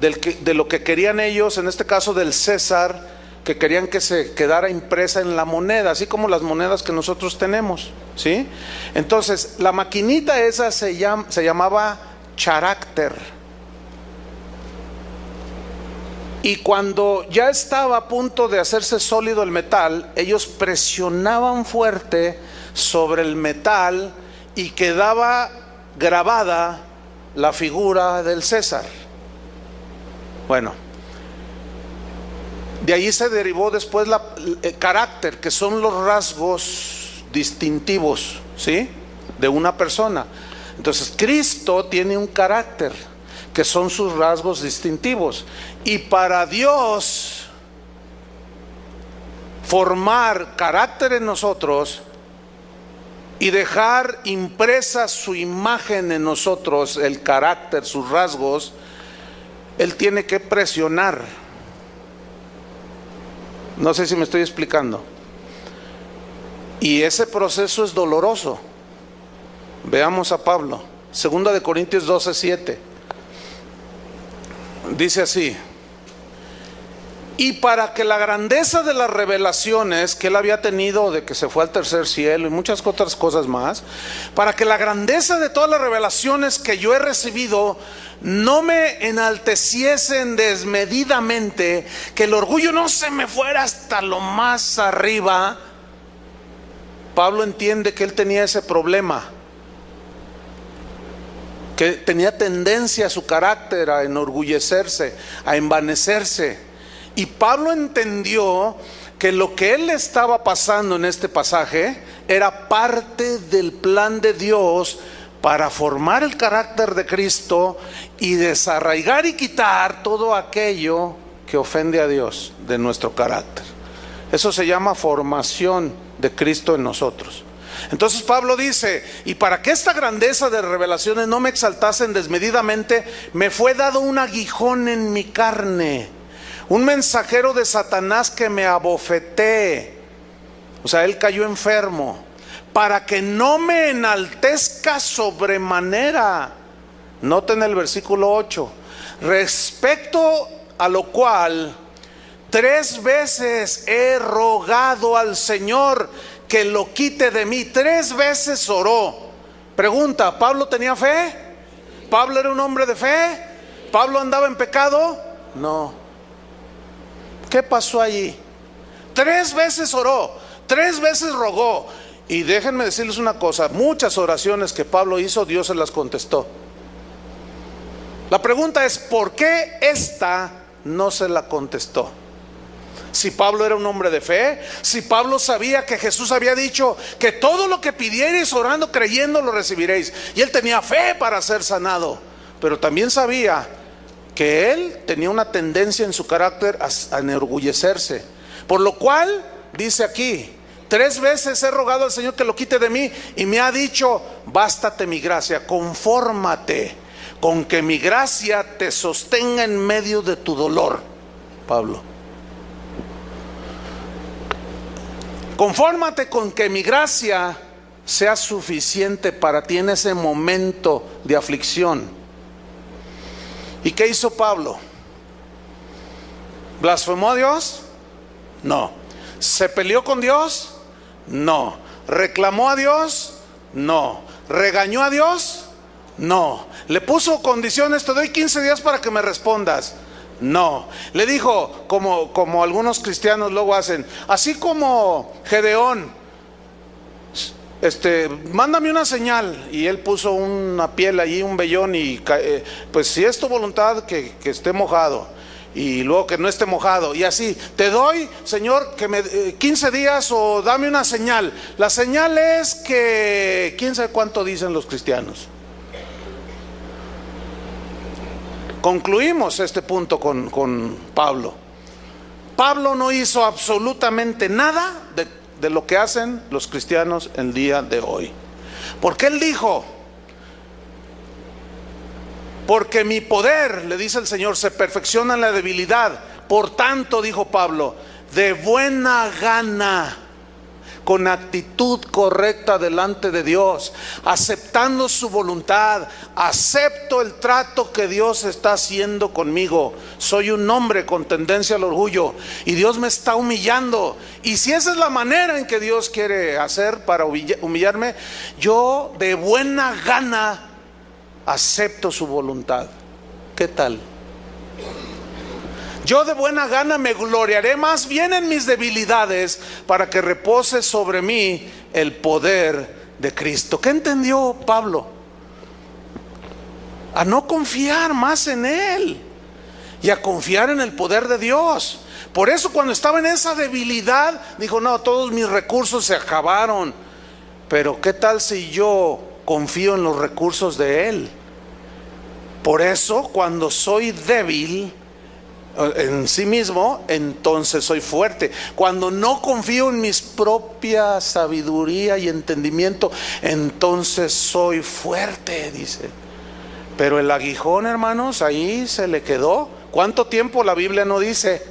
de lo que querían ellos, en este caso del César, que querían que se quedara impresa en la moneda, así como las monedas que nosotros tenemos, ¿sí? Entonces, la maquinita esa se llamaba charácter. Y cuando ya estaba a punto de hacerse sólido el metal, ellos presionaban fuerte sobre el metal y quedaba grabada la figura del César. Bueno, de ahí se derivó después el carácter, que son los rasgos distintivos, ¿sí?, de una persona. Entonces Cristo tiene un carácter, que son sus rasgos distintivos. Y para Dios formar carácter en nosotros y dejar impresa su imagen en nosotros, el carácter, sus rasgos, Él tiene que presionar. No sé si me estoy explicando. Y ese proceso es doloroso. Veamos a Pablo, 2 de Corintios 12:7. Dice así: y para que la grandeza de las revelaciones que él había tenido, de que se fue al tercer cielo y muchas otras cosas más, para que la grandeza de todas las revelaciones que yo he recibido no me enalteciesen desmedidamente, que el orgullo no se me fuera hasta lo más arriba. Pablo entiende que él tenía ese problema. que tenía tendencia a su carácter a enorgullecerse, a envanecerse. Y Pablo entendió que lo que él estaba pasando en este pasaje era parte del plan de Dios para formar el carácter de Cristo y desarraigar y quitar todo aquello que ofende a Dios de nuestro carácter. Eso se llama formación de Cristo en nosotros. Entonces Pablo dice: y para que esta grandeza de revelaciones no me exaltasen desmedidamente, me fue dado un aguijón en mi carne, un mensajero de Satanás que me abofetee. O sea, él cayó enfermo, para que no me enaltezca sobremanera. Noten el versículo 8. Respecto a lo cual 3 veces he rogado al Señor que lo quite de mí. 3 veces oró. Pregunta: ¿Pablo tenía fe? ¿Pablo era un hombre de fe? ¿Pablo andaba en pecado? No. ¿Qué pasó allí? 3 veces oró, 3 veces rogó. Y déjenme decirles una cosa: muchas oraciones que Pablo hizo, Dios se las contestó. La pregunta es: ¿por qué esta no se la contestó? Si Pablo era un hombre de fe, si Pablo sabía que Jesús había dicho que todo lo que pidierais orando, creyendo, lo recibiréis, y él tenía fe para ser sanado, pero también sabía que él tenía una tendencia en su carácter a enorgullecerse, por lo cual dice aquí: 3 veces he rogado al Señor que lo quite de mí, y me ha dicho: bástate mi gracia, confórmate con que mi gracia te sostenga en medio de tu dolor. Pablo: confórmate con que mi gracia sea suficiente para ti en ese momento de aflicción. ¿Y qué hizo Pablo? ¿Blasfemó a Dios? No. ¿Se peleó con Dios? No. ¿Reclamó a Dios? No. ¿Regañó a Dios? No. ¿Le puso condiciones? Te doy 15 días para que me respondas. No. Le dijo, como algunos cristianos luego hacen, así como Gedeón, mándame una señal, y él puso una piel allí, un vellón, y pues si es tu voluntad que esté mojado, y luego que no esté mojado, y así, te doy, Señor, que me 15 días, o dame una señal. La señal es que, quién sabe cuánto dicen los cristianos. Concluimos este punto con Pablo. Pablo no hizo absolutamente nada de lo que hacen los cristianos el día de hoy, porque él dijo: porque mi poder, le dice el Señor, se perfecciona en la debilidad. Por tanto, dijo Pablo, de buena gana, con actitud correcta delante de Dios, aceptando su voluntad, acepto el trato que Dios está haciendo conmigo. Soy un hombre con tendencia al orgullo y Dios me está humillando, y si esa es la manera en que Dios quiere hacer para humillarme, yo de buena gana acepto su voluntad. ¿Qué tal? Yo de buena gana me gloriaré más bien en mis debilidades, para que repose sobre mí el poder de Cristo. ¿Qué entendió Pablo? A no confiar más en él y a confiar en el poder de Dios. Por eso cuando estaba en esa debilidad dijo: no, todos mis recursos se acabaron, pero ¿qué tal si yo confío en los recursos de él? Por eso cuando soy débil en sí mismo, entonces soy fuerte. Cuando no confío en mis propia sabiduría y entendimiento, entonces soy fuerte, dice. Pero el aguijón, hermanos, ahí se le quedó. ¿Cuánto tiempo? La Biblia no dice,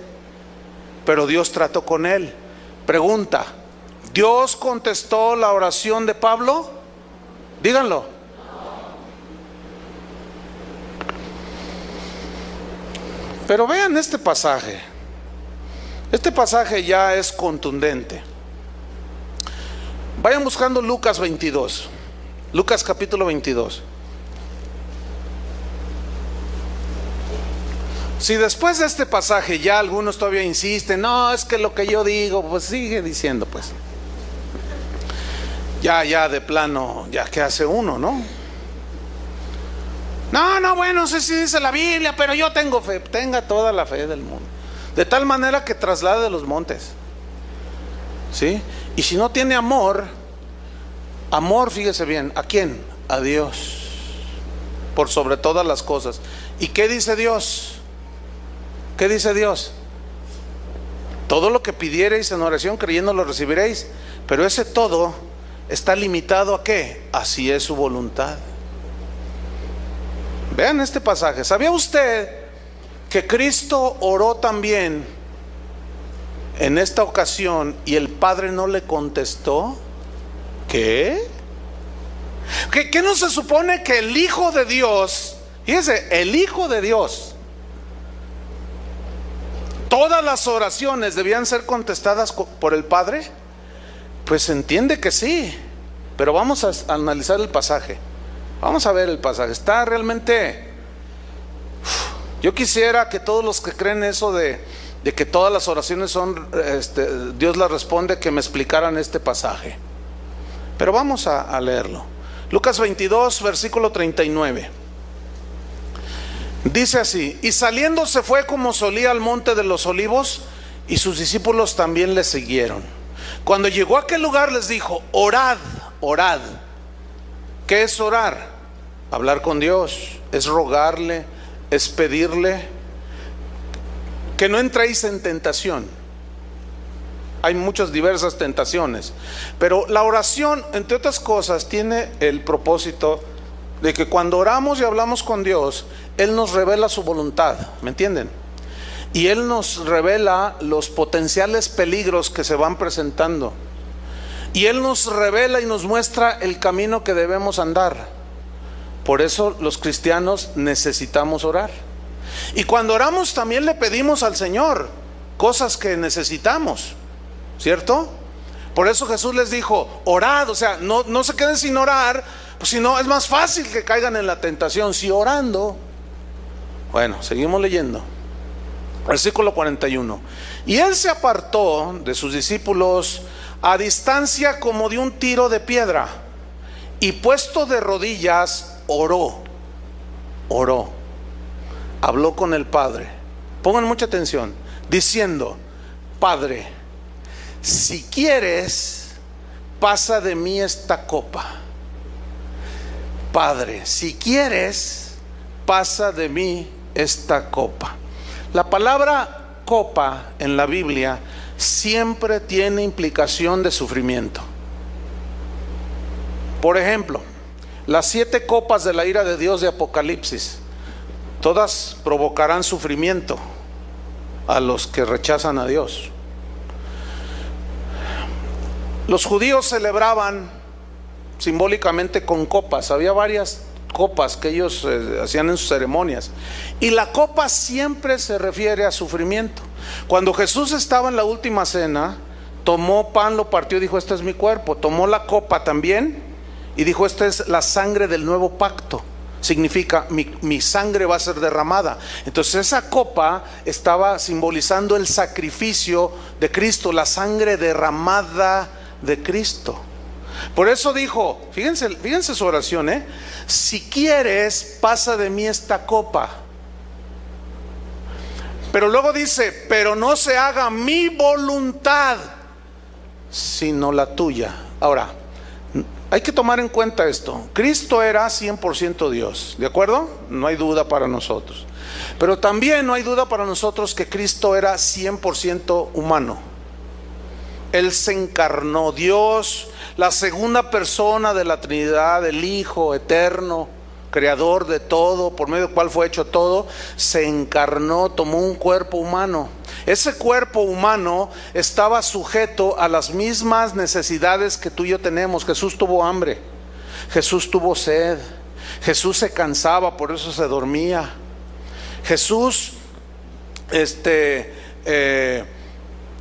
pero Dios trató con él. Pregunta: ¿Dios contestó la oración de Pablo? Díganlo. Pero vean este pasaje. Este pasaje ya es contundente. Vayan buscando Lucas 22. Lucas capítulo 22. Si después de este pasaje ya algunos todavía insisten, no, es que lo que yo digo, pues sigue diciendo, pues. Ya de plano, ya que hace uno, ¿no? No, bueno, no sé si dice la Biblia, pero yo tengo fe. Tenga toda la fe del mundo, de tal manera que traslade los montes, ¿sí? Y si no tiene amor, fíjese bien, ¿a quién? A Dios, por sobre todas las cosas. ¿Y qué dice Dios? ¿Qué dice Dios? Todo lo que pidiereis en oración creyendo lo recibiréis. Pero ese todo está limitado ¿a qué? Así es su voluntad. Vean este pasaje. ¿Sabía usted que Cristo oró también en esta ocasión y el Padre no le contestó? ¿Qué? ¿Qué no se supone que el Hijo de Dios, fíjese, el Hijo de Dios, todas las oraciones debían ser contestadas por el Padre? Pues se entiende que sí, pero vamos a analizar el pasaje. Vamos a ver el pasaje. Está realmente... Yo quisiera que todos los que creen eso de que todas las oraciones son, Dios las responde, que me explicaran este pasaje. Pero vamos a leerlo. Lucas 22, versículo 39. Dice así: y saliendo se fue como solía al monte de los olivos, y sus discípulos también le siguieron. Cuando llegó a aquel lugar les dijo: orad, orad. ¿Qué es orar? Hablar con Dios, es rogarle, es pedirle que no entréis en tentación. Hay muchas diversas tentaciones, pero la oración, entre otras cosas, tiene el propósito de que cuando oramos y hablamos con Dios, Él nos revela su voluntad, ¿me entienden? Y Él nos revela los potenciales peligros que se van presentando, y Él nos revela y nos muestra el camino que debemos andar. Por eso los cristianos necesitamos orar, y cuando oramos también le pedimos al Señor cosas que necesitamos, ¿cierto? Por eso Jesús les dijo: orad, o sea, no se queden sin orar, pues si no es más fácil que caigan en la tentación. Si orando. Bueno, seguimos leyendo. Versículo 41. Y Él se apartó de sus discípulos a distancia como de un tiro de piedra, y puesto de rodillas oró. Habló con el Padre. Pongan mucha atención. Diciendo: Padre, si quieres, pasa de mí esta copa. Padre, si quieres, pasa de mí esta copa. La palabra copa en la Biblia siempre tiene implicación de sufrimiento. Por ejemplo, las 7 copas de la ira de Dios de Apocalipsis, todas provocarán sufrimiento a los que rechazan a Dios. Los judíos celebraban simbólicamente con copas. Había varias copas que ellos hacían en sus ceremonias, y la copa siempre se refiere a sufrimiento. Cuando Jesús estaba en la última cena, tomó pan, lo partió y dijo: este es mi cuerpo. Tomó la copa también y dijo: esta es la sangre del nuevo pacto. Significa mi sangre va a ser derramada. Entonces esa copa estaba simbolizando el sacrificio de Cristo, la sangre derramada de Cristo. Por eso dijo, fíjense su oración, si quieres, pasa de mí esta copa. Pero luego dice: pero no se haga mi voluntad, sino la tuya. Ahora, hay que tomar en cuenta esto. Cristo era 100% Dios, ¿de acuerdo? No hay duda para nosotros. Pero también no hay duda para nosotros que Cristo era 100% humano. Él se encarnó. Dios, la segunda persona de la Trinidad, el Hijo eterno, creador de todo, por medio del cual fue hecho todo, se encarnó, tomó un cuerpo humano. Ese cuerpo humano estaba sujeto a las mismas necesidades que tú y yo tenemos. Jesús tuvo hambre, Jesús tuvo sed, Jesús se cansaba, por eso se dormía. Jesús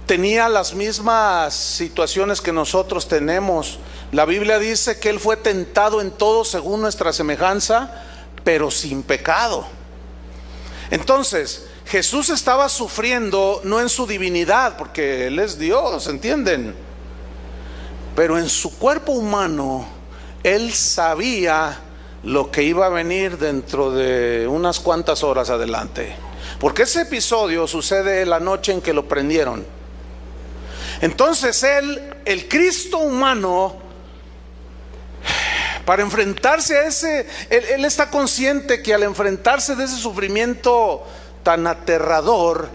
tenía las mismas situaciones que nosotros tenemos. La Biblia dice que Él fue tentado en todo según nuestra semejanza, pero sin pecado. Entonces, Jesús estaba sufriendo no en su divinidad, porque Él es Dios, ¿entienden? Pero en su cuerpo humano, Él sabía lo que iba a venir dentro de unas cuantas horas adelante. Porque ese episodio sucede la noche en que lo prendieron. Entonces él, el Cristo humano, para enfrentarse a ese, él está consciente que al enfrentarse de ese sufrimiento tan aterrador,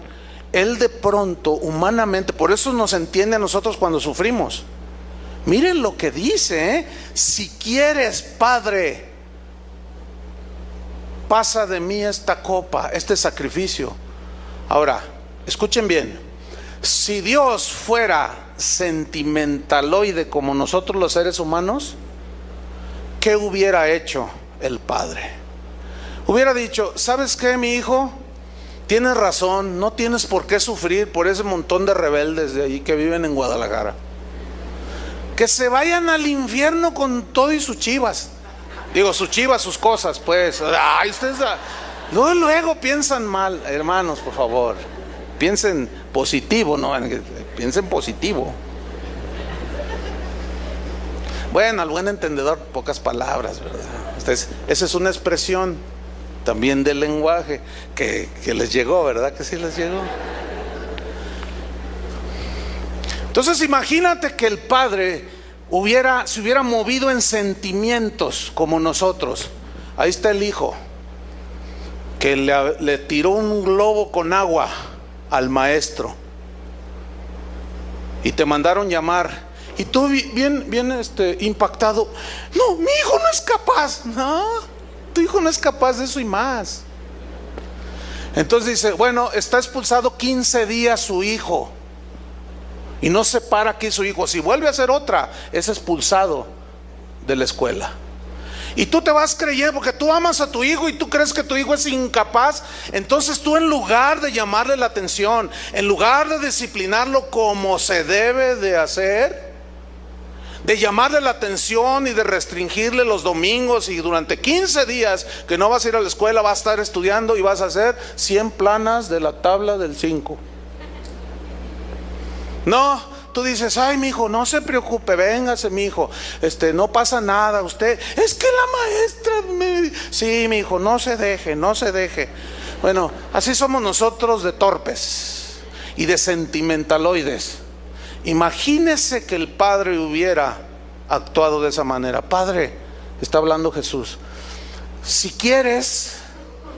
él de pronto, humanamente, por eso nos entiende a nosotros cuando sufrimos. Miren lo que dice, si quieres, Padre, pasa de mí esta copa, este sacrificio. Ahora, escuchen bien, si Dios fuera sentimentaloide como nosotros los seres humanos, ¿qué hubiera hecho el Padre? Hubiera dicho, ¿sabes qué, mi hijo? Tienes razón, no tienes por qué sufrir por ese montón de rebeldes de ahí que viven en Guadalajara. Que se vayan al infierno con todo y sus chivas. Digo, sus chivas, sus cosas, pues. Ay, ustedes luego piensan mal. Hermanos, por favor, piensen positivo, ¿no? Piensen positivo. Bueno, al buen entendedor, pocas palabras, ¿verdad? Esa es una expresión también del lenguaje que les llegó, ¿verdad? Que sí les llegó. Entonces imagínate que el Padre se hubiera movido en sentimientos como nosotros. Ahí está el Hijo que le tiró un globo con agua al maestro y te mandaron llamar. Y tú bien impactado. No, mi hijo no es capaz. No, tu hijo no es capaz de eso y más. Entonces dice, bueno, está expulsado 15 días su hijo. Y no se para aquí su hijo. Si vuelve a hacer otra, es expulsado de la escuela. Y tú te vas creyendo, porque tú amas a tu hijo y tú crees que tu hijo es incapaz. Entonces tú, en lugar de llamarle la atención, en lugar de disciplinarlo como se debe de hacer, de llamarle la atención y de restringirle los domingos, y durante 15 días que no vas a ir a la escuela, vas a estar estudiando y vas a hacer 100 planas de la tabla del 5. No, tú dices, ay, mi hijo, no se preocupe, véngase, mi hijo, no pasa nada, usted, es que la maestra sí, mi hijo, no se deje. Bueno, así somos nosotros de torpes y de sentimentaloides. Imagínese que el Padre hubiera actuado de esa manera. Padre, está hablando Jesús, si quieres,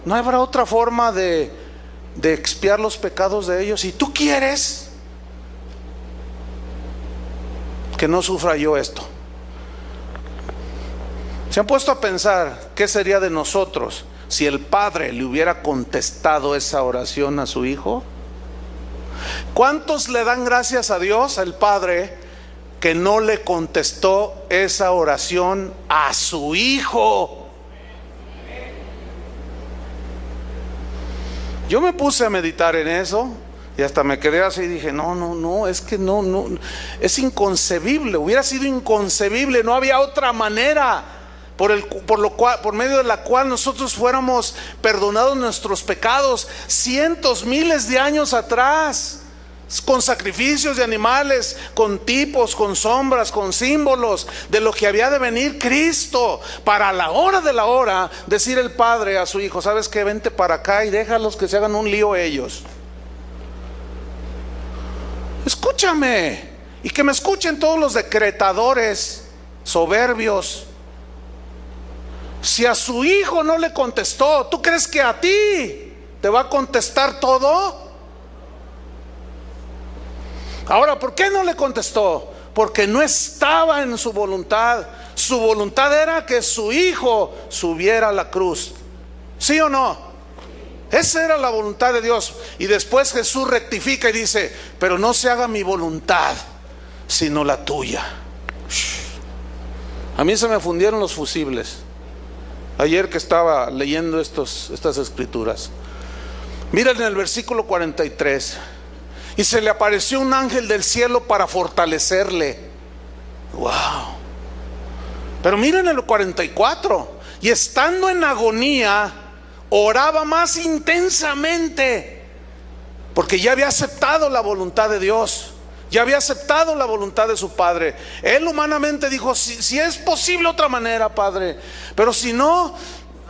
no habrá otra forma de expiar los pecados de ellos. Si tú quieres que no sufra yo esto. ¿Se han puesto a pensar qué sería de nosotros si el Padre le hubiera contestado esa oración a su Hijo? ¿Cuántos le dan gracias a Dios, al Padre, que no le contestó esa oración a su Hijo? Yo me puse a meditar en eso y hasta me quedé así y dije, no, es que no, es inconcebible, hubiera sido inconcebible, no había otra manera por medio de la cual nosotros fuéramos perdonados nuestros pecados cientos, miles de años atrás, con sacrificios de animales, con tipos, con sombras, con símbolos de lo que había de venir Cristo, para a la hora de la hora decir el Padre a su Hijo, ¿sabes qué? Vente para acá y déjalos que se hagan un lío ellos. Escúchame, y que me escuchen todos los decretadores soberbios. Si a su Hijo no le contestó, ¿tú crees que a ti te va a contestar todo? Ahora, ¿por qué no le contestó? Porque no estaba en su voluntad. Su voluntad era que su Hijo subiera a la cruz. ¿Sí o no? Esa era la voluntad de Dios. Y después Jesús rectifica y dice, pero no se haga mi voluntad, sino la tuya. A mí se me fundieron los fusibles ayer que estaba leyendo estas escrituras. Miren en el versículo 43. Y se le apareció un ángel del cielo para fortalecerle. Wow. Pero miren el 44. Y estando en agonía, oraba más intensamente, porque ya había aceptado la voluntad de Dios. Ya había aceptado la voluntad de su padre. Él humanamente dijo, si es posible otra manera, Padre, pero si no,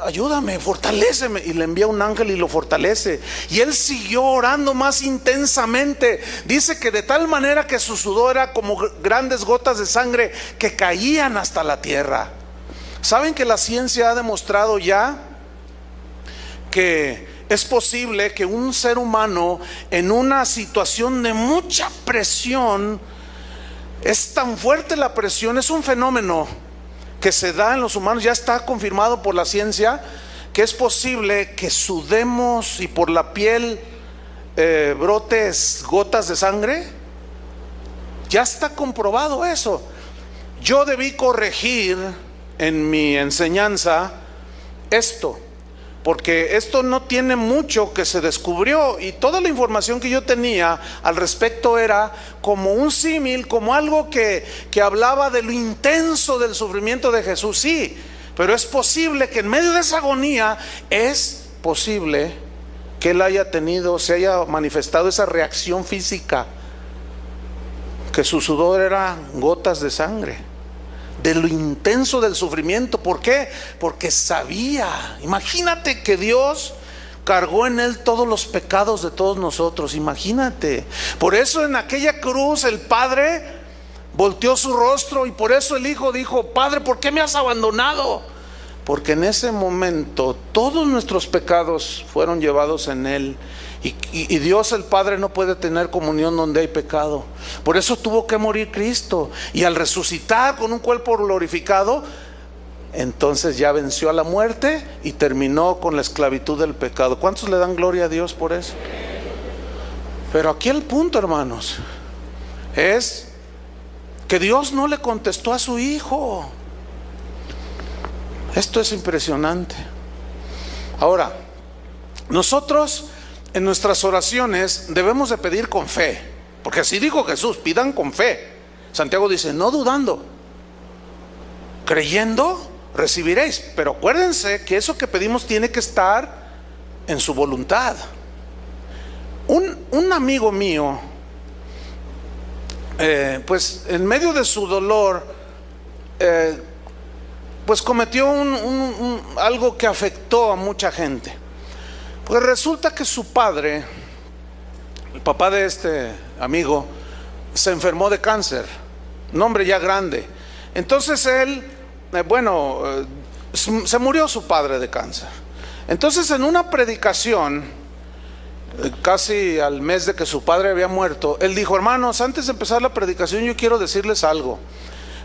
ayúdame, fortaléceme. Y le envía un ángel y lo fortalece. Y él siguió orando más intensamente. Dice que de tal manera que su sudor era como grandes gotas de sangre que caían hasta la tierra. ¿Saben que la ciencia ha demostrado ya que es posible que un ser humano en una situación de mucha presión, es tan fuerte la presión, es un fenómeno que se da en los humanos, ya está confirmado por la ciencia, que es posible que sudemos y por la piel brotes gotas de sangre? Ya está comprobado eso. Yo debí corregir en mi enseñanza esto, porque esto no tiene mucho que se descubrió, y toda la información que yo tenía al respecto era como un símil, como algo que hablaba de lo intenso del sufrimiento de Jesús. Sí, pero es posible que en medio de esa agonía, es posible que él se haya manifestado esa reacción física, que su sudor era gotas de sangre, de lo intenso del sufrimiento. ¿Por qué? Porque sabía. Imagínate que Dios cargó en él todos los pecados de todos nosotros. Imagínate. Por eso en aquella cruz el Padre volteó su rostro, y por eso el Hijo dijo: Padre, ¿por qué me has abandonado? Porque en ese momento todos nuestros pecados fueron llevados en él. Y Dios el Padre no puede tener comunión donde hay pecado. Por eso tuvo que morir Cristo. Y al resucitar con un cuerpo glorificado, entonces ya venció a la muerte y terminó con la esclavitud del pecado. ¿Cuántos le dan gloria a Dios por eso? Pero aquí el punto, hermanos, es que Dios no le contestó a su Hijo. Esto es impresionante. Ahora, nosotros en nuestras oraciones debemos de pedir con fe, porque así dijo Jesús: pidan con fe. Santiago dice: no dudando, creyendo recibiréis. Pero acuérdense que eso que pedimos tiene que estar en su voluntad. Un amigo mío, pues en medio de su dolor, pues cometió algo que afectó a mucha gente. Pues resulta que su padre, el papá de este amigo, se enfermó de cáncer, un hombre ya grande. Entonces él, se murió su padre de cáncer. Entonces en una predicación, casi al mes de que su padre había muerto, él dijo: hermanos, antes de empezar la predicación, yo quiero decirles algo,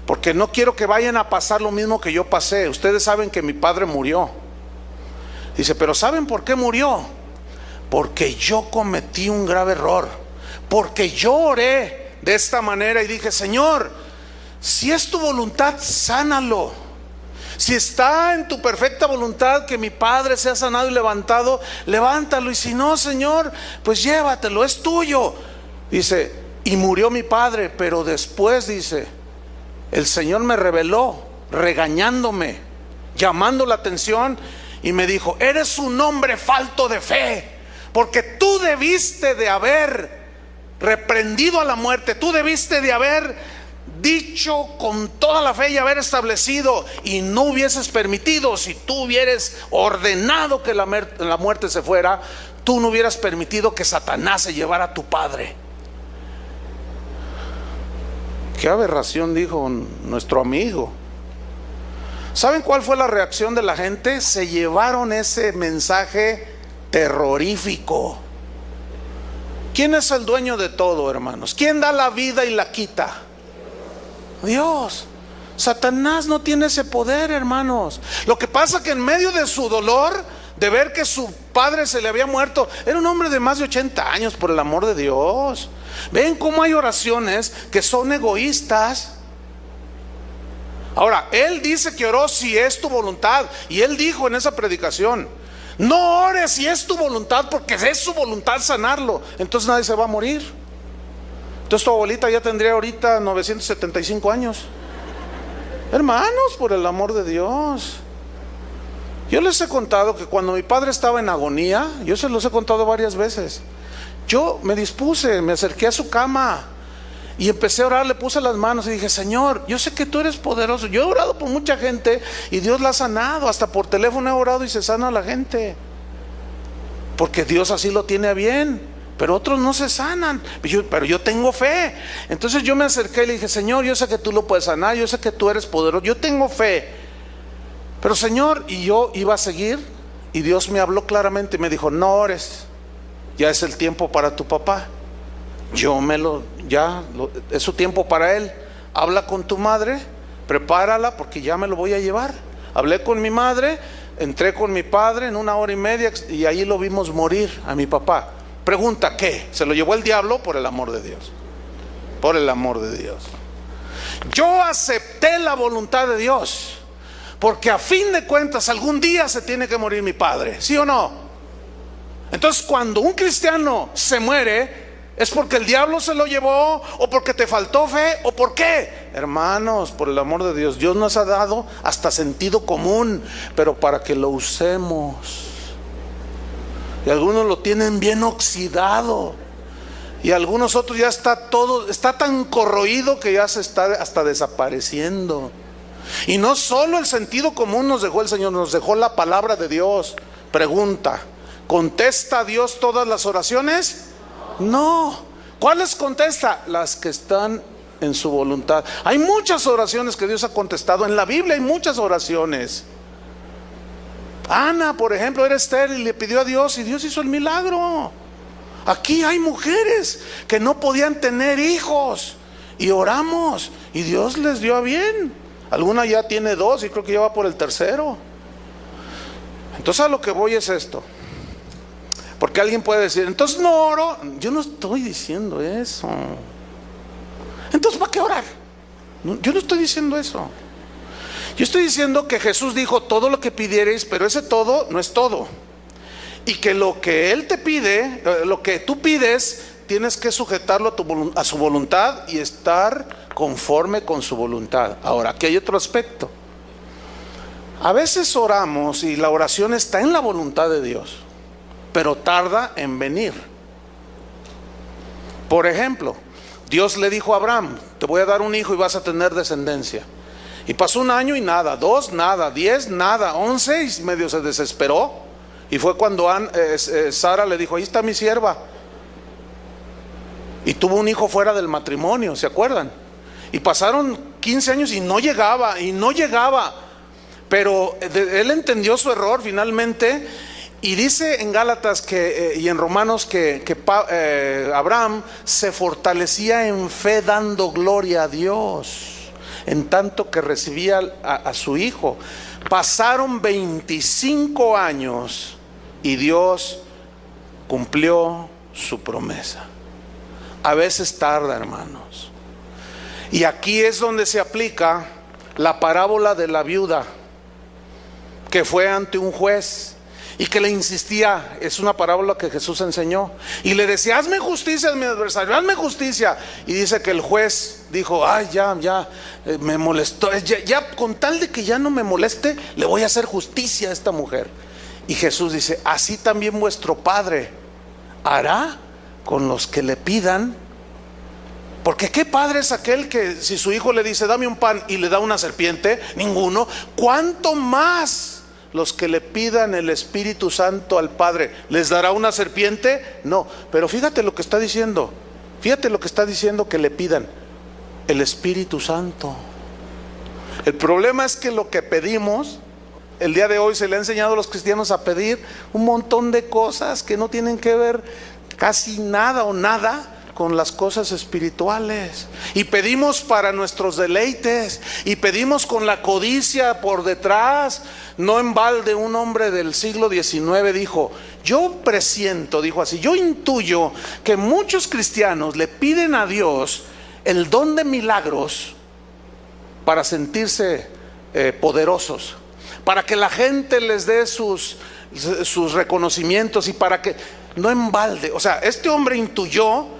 porque no quiero que vayan a pasar lo mismo que yo pasé. Ustedes saben que mi padre murió. Dice: pero ¿saben por qué murió? Porque yo cometí un grave error, porque yo oré de esta manera y dije: Señor, si es tu voluntad, sánalo. Si está en tu perfecta voluntad que mi padre sea sanado y levantado, levántalo. Y si no, Señor, pues llévatelo, es tuyo. Dice: y murió mi padre, pero después, dice, el Señor me reveló, regañándome, llamando la atención, y me dijo: eres un hombre falto de fe, porque tú debiste de haber reprendido a la muerte, tú debiste de haber dicho con toda la fe y haber establecido, y no hubieses permitido. Si tú hubieras ordenado que la muerte se fuera, tú no hubieras permitido que Satanás se llevara a tu padre. Qué aberración, dijo nuestro amigo. ¿Saben cuál fue la reacción de la gente? Se llevaron ese mensaje terrorífico. ¿Quién es el dueño de todo, hermanos? ¿Quién da la vida y la quita? Dios. Satanás no tiene ese poder, hermanos. Lo que pasa que en medio de su dolor, de ver que su padre se le había muerto, era un hombre de más de 80 años, por el amor de Dios. Ven cómo hay oraciones que son egoístas. Ahora, él dice que oró si es tu voluntad, y él dijo en esa predicación: no ores si es tu voluntad, porque es su voluntad sanarlo. Entonces nadie se va a morir. Entonces tu abuelita ya tendría ahorita 975 años. Hermanos, por el amor de Dios. Yo les he contado que cuando mi padre estaba en agonía, yo se los he contado varias veces, yo me dispuse, me acerqué a su cama Y empecé a orar, le puse las manos y dije: Señor, yo sé que tú eres poderoso. Yo he orado por mucha gente y Dios la ha sanado. Hasta por teléfono he orado y se sana a la gente, porque Dios así lo tiene a bien. Pero otros no se sanan. Pero yo tengo fe. Entonces yo me acerqué y le dije: Señor, yo sé que tú lo puedes sanar, yo sé que tú eres poderoso, yo tengo fe. Pero Señor, y yo iba a seguir, y Dios me habló claramente y me dijo: no ores, ya es el tiempo para tu papá. Es su tiempo para él. Habla con tu madre, prepárala, porque ya me lo voy a llevar. Hablé con mi madre, entré con mi padre en 1 hora y media, y ahí lo vimos morir a mi papá. Pregunta: ¿qué? ¿Se lo llevó el diablo? Por el amor de Dios. Por el amor de Dios. Yo acepté la voluntad de Dios, porque a fin de cuentas algún día se tiene que morir mi padre, ¿sí o no? Entonces, cuando un cristiano se muere, ¿es porque el diablo se lo llevó? ¿O porque te faltó fe? ¿O por qué? Hermanos, por el amor de Dios, Dios nos ha dado hasta sentido común, pero para que lo usemos. Y algunos lo tienen bien oxidado, y algunos otros ya está tan corroído que ya se está hasta desapareciendo. Y no solo el sentido común nos dejó el Señor, nos dejó la palabra de Dios. Pregunta: ¿contesta Dios todas las oraciones? No. ¿Cuáles contesta? Las que están en su voluntad. Hay muchas oraciones que Dios ha contestado. En la Biblia hay muchas oraciones. Ana, por ejemplo, era estéril y le pidió a Dios, y Dios hizo el milagro. Aquí hay mujeres que no podían tener hijos, y oramos y Dios les dio a bien. Alguna ya tiene 2 y creo que ya va por el 3. Entonces, a lo que voy es esto. Porque alguien puede decir: entonces no oro. Yo no estoy diciendo eso. Entonces, ¿para qué orar? Yo no estoy diciendo eso. Yo estoy diciendo que Jesús dijo: todo lo que pidiereis, pero ese todo no es todo. Y que lo que Él te pide, lo que tú pides, tienes que sujetarlo a su voluntad y estar conforme con su voluntad. Ahora, aquí hay otro aspecto. A veces oramos y la oración está en la voluntad de Dios, pero tarda en venir. Por ejemplo, Dios le dijo a Abraham: te voy a dar un hijo y vas a tener descendencia. Y pasó 1 año y nada, 2 nada, 10 nada, 11, y medio se desesperó. Y fue cuando Sara le dijo: ahí está mi sierva. Y tuvo un hijo fuera del matrimonio, ¿se acuerdan? Y pasaron 15 años y no llegaba, Pero él entendió su error finalmente. Y dice en Gálatas y en Romanos que Abraham se fortalecía en fe, dando gloria a Dios, en tanto que recibía a su hijo. Pasaron 25 años y Dios cumplió su promesa. A veces tarda, hermanos. Y aquí es donde se aplica la parábola de la viuda, que fue ante un juez y que le insistía. Es una parábola que Jesús enseñó, y le decía: hazme justicia a mi adversario, hazme justicia. Y dice que el juez dijo: ay, ya me molestó, ya con tal de que ya no me moleste, le voy a hacer justicia a esta mujer. Y Jesús dice: así también vuestro Padre hará con los que le pidan. Porque ¿qué padre es aquel que, si su hijo le dice: dame un pan, y le da una serpiente? Ninguno. ¿Cuánto más los que le pidan el Espíritu Santo al Padre, les dará una serpiente? No. Pero fíjate lo que está diciendo. Fíjate lo que está diciendo que le pidan: el Espíritu Santo. El problema es que lo que pedimos, el día de hoy se le ha enseñado a los cristianos a pedir un montón de cosas que no tienen que ver casi nada o nada con las cosas espirituales. Y pedimos para nuestros deleites, y pedimos con la codicia por detrás. No en balde un hombre del siglo XIX dijo: yo presiento, dijo así, yo intuyo que muchos cristianos le piden a Dios el don de milagros para sentirse poderosos, para que la gente les dé sus reconocimientos, y para que, no en balde. O sea, este hombre intuyó.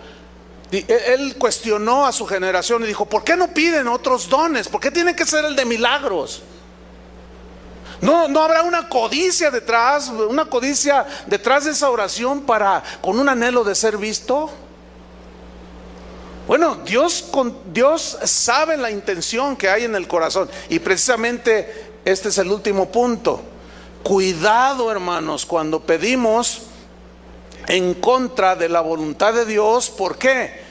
Él cuestionó a su generación y dijo: ¿por qué no piden otros dones? ¿Por qué tiene que ser el de milagros? ¿No habrá una codicia detrás de esa oración con un anhelo de ser visto? Bueno, Dios sabe la intención que hay en el corazón, y precisamente este es el último punto. Cuidado, hermanos, cuando pedimos en contra de la voluntad de Dios. ¿Por qué?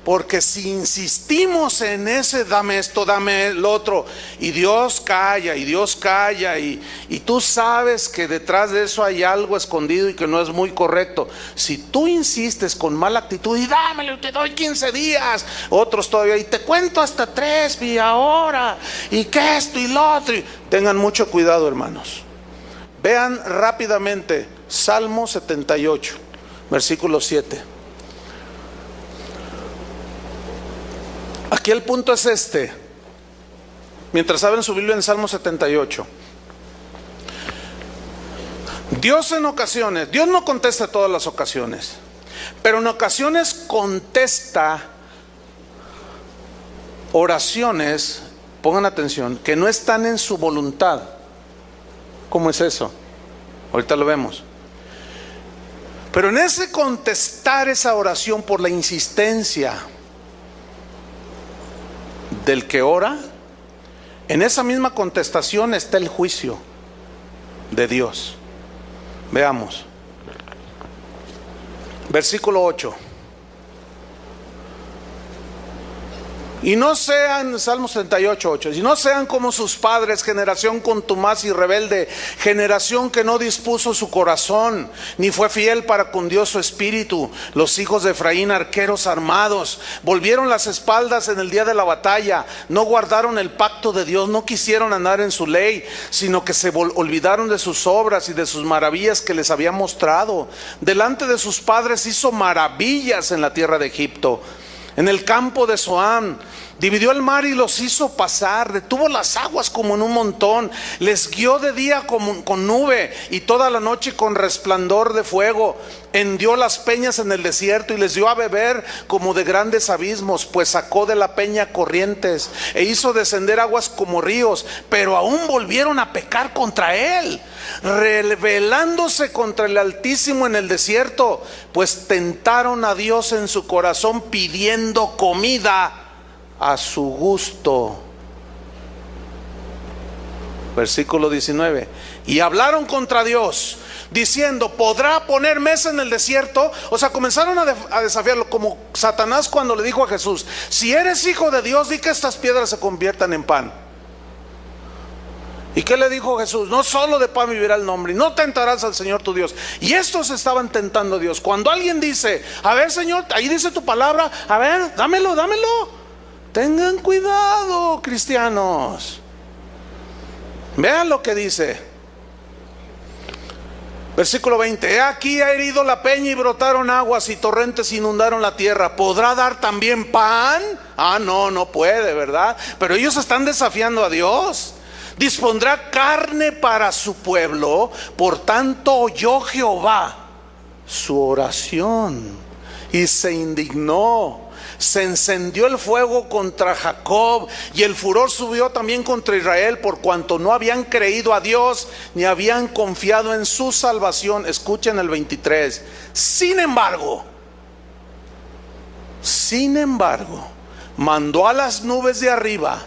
Porque si insistimos en ese dame esto, dame lo otro, y Dios calla, y tú sabes que detrás de eso hay algo escondido y que no es muy correcto. Si tú insistes con mala actitud y dámelo, te doy 15 días, otros todavía, y te cuento hasta 3 y ahora, y que esto y lo otro. Tengan mucho cuidado, hermanos. Vean rápidamente Salmo 78, versículo 7. Aquí el punto es este. Mientras abren su Biblia en Salmo 78. Dios en ocasiones, Dios no contesta todas las ocasiones, pero en ocasiones contesta oraciones, pongan atención, que no están en su voluntad. ¿Cómo es eso? Ahorita lo vemos. Pero en ese contestar esa oración por la insistencia del que ora, en esa misma contestación está el juicio de Dios. Veamos. Versículo 8. Y no sean, Salmo 78, 8, y no sean como sus padres, generación contumaz y rebelde, generación que no dispuso su corazón, ni fue fiel para con Dios su espíritu. Los hijos de Efraín, arqueros armados, volvieron las espaldas en el día de la batalla, no guardaron el pacto de Dios, no quisieron andar en su ley, sino que se olvidaron de sus obras y de sus maravillas que les había mostrado. Delante de sus padres hizo maravillas en la tierra de Egipto. En el campo de Zoán dividió el mar y los hizo pasar, detuvo las aguas como en un montón, les guió de día con nube y toda la noche con resplandor de fuego. Hendió las peñas en el desierto y les dio a beber como de grandes abismos, pues sacó de la peña corrientes e hizo descender aguas como ríos, pero aún volvieron a pecar contra él, rebelándose contra el Altísimo en el desierto, pues tentaron a Dios en su corazón pidiendo comida a su gusto. Versículo 19. Y hablaron contra Dios diciendo: ¿podrá poner mesa en el desierto? O sea, comenzaron a desafiarlo, como Satanás cuando le dijo a Jesús: si eres hijo de Dios, di que estas piedras se conviertan en pan. ¿Y qué le dijo Jesús? No solo de pan vivirá el hombre, y no tentarás al Señor tu Dios. Y estos estaban tentando a Dios. Cuando alguien dice: a ver, Señor, ahí dice tu palabra, a ver, dámelo. Tengan cuidado, cristianos. Vean lo que dice. Versículo 20. He aquí ha herido la peña y brotaron aguas y torrentes inundaron la tierra. ¿Podrá dar también pan? No puede, ¿verdad? Pero ellos están desafiando a Dios. Dispondrá carne para su pueblo. Por tanto oyó Jehová su oración y se indignó. Se encendió el fuego contra Jacob y el furor subió también contra Israel, por cuanto no habían creído a Dios ni habían confiado en su salvación. Escuchen el 23. Sin embargo, mandó a las nubes de arriba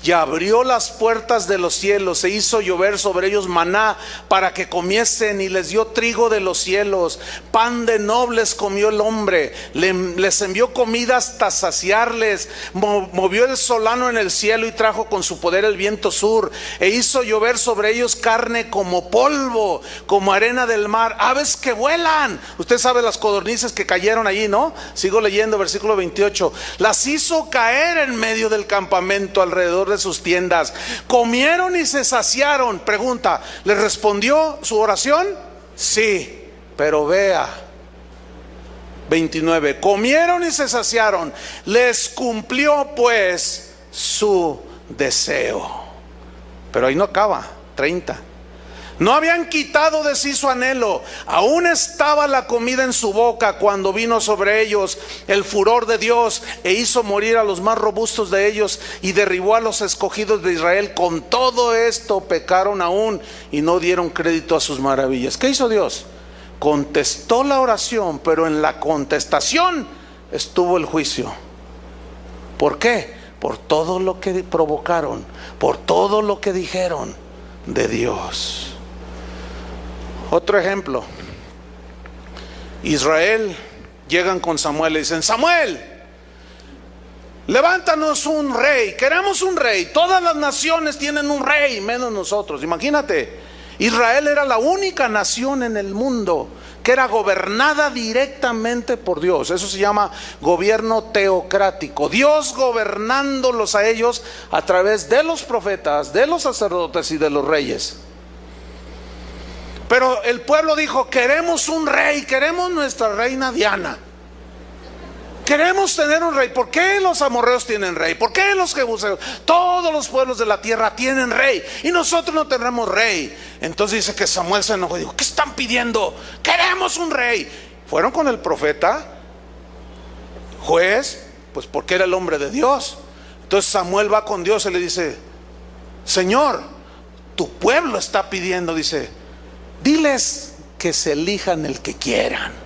y abrió las puertas de los cielos e hizo llover sobre ellos maná para que comiesen, y les dio trigo de los cielos. Pan de nobles comió el hombre, les envió comida hasta saciarles. Movió el solano en el cielo y trajo con su poder el viento sur, e hizo llover sobre ellos carne como polvo, como arena del mar, aves que vuelan. Usted sabe las codornices que cayeron allí, ¿no? Sigo leyendo, versículo 28. Las hizo caer en medio del campamento, alrededor de sus tiendas. Comieron y se saciaron. Pregunta: ¿les respondió su oración? Sí, pero vea 29. Comieron y se saciaron, les cumplió pues su deseo. Pero ahí no acaba. 30. No habían quitado de sí su anhelo, aún estaba la comida en su boca cuando vino sobre ellos el furor de Dios e hizo morir a los más robustos de ellos y derribó a los escogidos de Israel. Con todo esto pecaron aún y no dieron crédito a sus maravillas. ¿Qué hizo Dios? Contestó la oración, pero en la contestación estuvo el juicio. ¿Por qué? Por todo lo que provocaron, por todo lo que dijeron de Dios. Otro ejemplo. Israel, llegan con Samuel y dicen: Samuel, levántanos un rey, queremos un rey. Todas las naciones tienen un rey, menos nosotros. Imagínate, Israel era la única nación en el mundo que era gobernada directamente por Dios. Eso se llama gobierno teocrático. Dios gobernándolos a ellos a través de los profetas, de los sacerdotes y de los reyes. Pero el pueblo dijo: queremos un rey, queremos nuestra reina Diana. Queremos tener un rey. ¿Por qué los amorreos tienen rey? ¿Por qué los jebuseos? Todos los pueblos de la tierra tienen rey y nosotros no tenemos rey. Entonces dice que Samuel se enojó y dijo: ¿qué están pidiendo? Queremos un rey. Fueron con el profeta, juez, pues porque era el hombre de Dios. Entonces Samuel va con Dios y le dice: Señor, tu pueblo está pidiendo, dice, diles que se elijan el que quieran.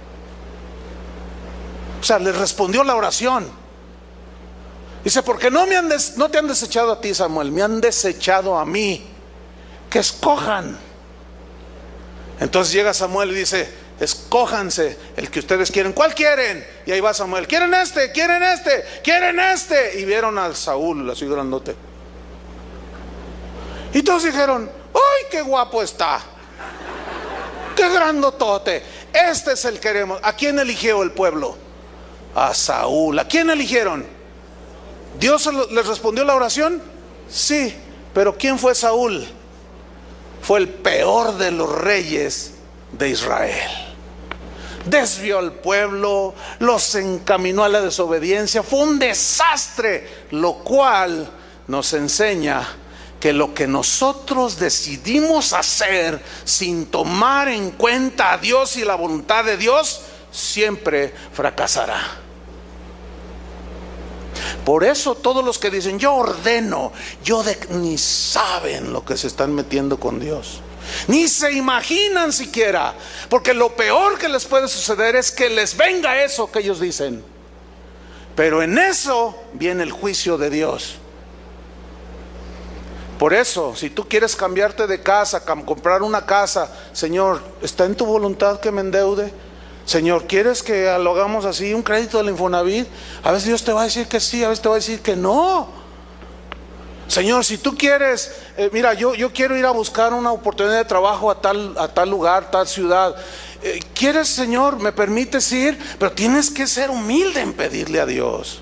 O sea, les respondió la oración. Dice: porque no te han desechado a ti, Samuel, me han desechado a mí. Que escojan. Entonces llega Samuel y dice: escójanse el que ustedes quieren. ¿Cuál quieren? Y ahí va Samuel: quieren este, quieren este, quieren este. Y vieron al Saúl así grandote. Y todos dijeron: ¡ay, qué guapo está! ¡Qué grandotote! Este es el que queremos. ¿A quién eligió el pueblo? A Saúl. ¿A quién eligieron? ¿Dios les respondió la oración? Sí, pero ¿quién fue Saúl? Fue el peor de los reyes de Israel. Desvió al pueblo, los encaminó a la desobediencia. Fue un desastre, lo cual nos enseña que lo que nosotros decidimos hacer sin tomar en cuenta a Dios y la voluntad de Dios siempre fracasará. Por eso todos los que dicen: yo ordeno, ni saben lo que se están metiendo con Dios, ni se imaginan siquiera, porque lo peor que les puede suceder es que les venga eso que ellos dicen. Pero en eso viene el juicio de Dios. Por eso, si tú quieres cambiarte de casa, comprar una casa, Señor, ¿está en tu voluntad que me endeude? Señor, ¿quieres que lo hagamos así, un crédito del Infonavit? A veces Dios te va a decir que sí, a veces te va a decir que no. Señor, si tú quieres, mira, yo quiero ir a buscar una oportunidad de trabajo a tal lugar, tal ciudad. ¿Quieres, Señor? ¿Me permites ir? Pero tienes que ser humilde en pedirle a Dios.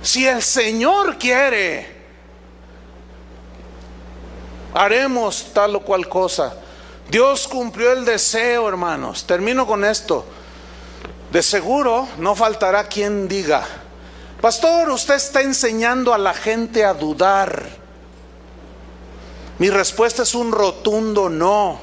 Si el Señor quiere, haremos tal o cual cosa. Dios cumplió el deseo, hermanos. Termino con esto. De seguro no faltará quien diga: pastor, usted está enseñando a la gente a dudar. Mi respuesta es un rotundo no.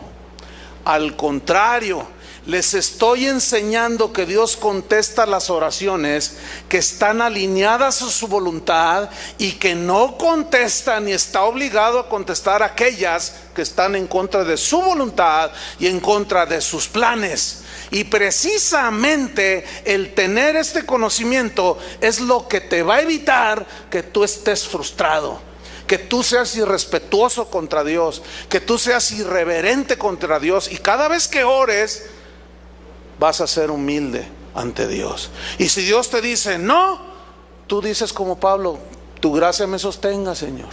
Al contrario, les estoy enseñando que Dios contesta las oraciones que están alineadas a su voluntad y que no contesta ni está obligado a contestar aquellas que están en contra de su voluntad y en contra de sus planes. Y precisamente el tener este conocimiento es lo que te va a evitar que tú estés frustrado, que tú seas irrespetuoso contra Dios, que tú seas irreverente contra Dios. Y cada vez que ores, vas a ser humilde ante Dios. Y si Dios te dice no, tú dices como Pablo: tu gracia me sostenga, Señor.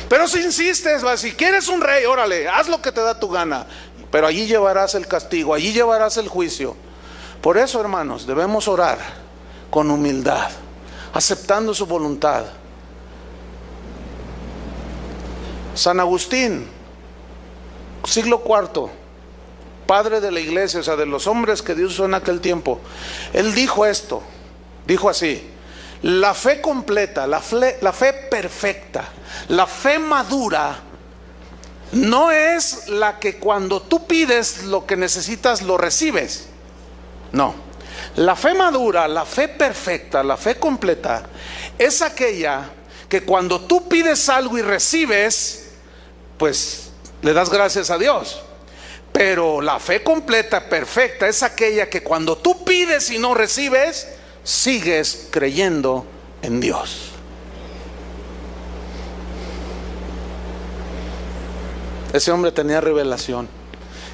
Pero si insistes, si quieres un rey, órale, haz lo que te da tu gana. Pero allí llevarás el castigo, allí llevarás el juicio. Por eso, hermanos, debemos orar con humildad, aceptando su voluntad. San Agustín, siglo IV, padre de la iglesia, o sea, de los hombres que Dios usó en aquel tiempo, él dijo esto, dijo así: la fe completa, la fe perfecta, la fe madura, no es la que cuando tú pides lo que necesitas lo recibes. No, la fe madura, la fe perfecta, la fe completa es aquella que cuando tú pides algo y recibes, pues le das gracias a Dios. Pero la fe completa, perfecta, es aquella que cuando tú pides y no recibes, sigues creyendo en Dios. Ese hombre tenía revelación.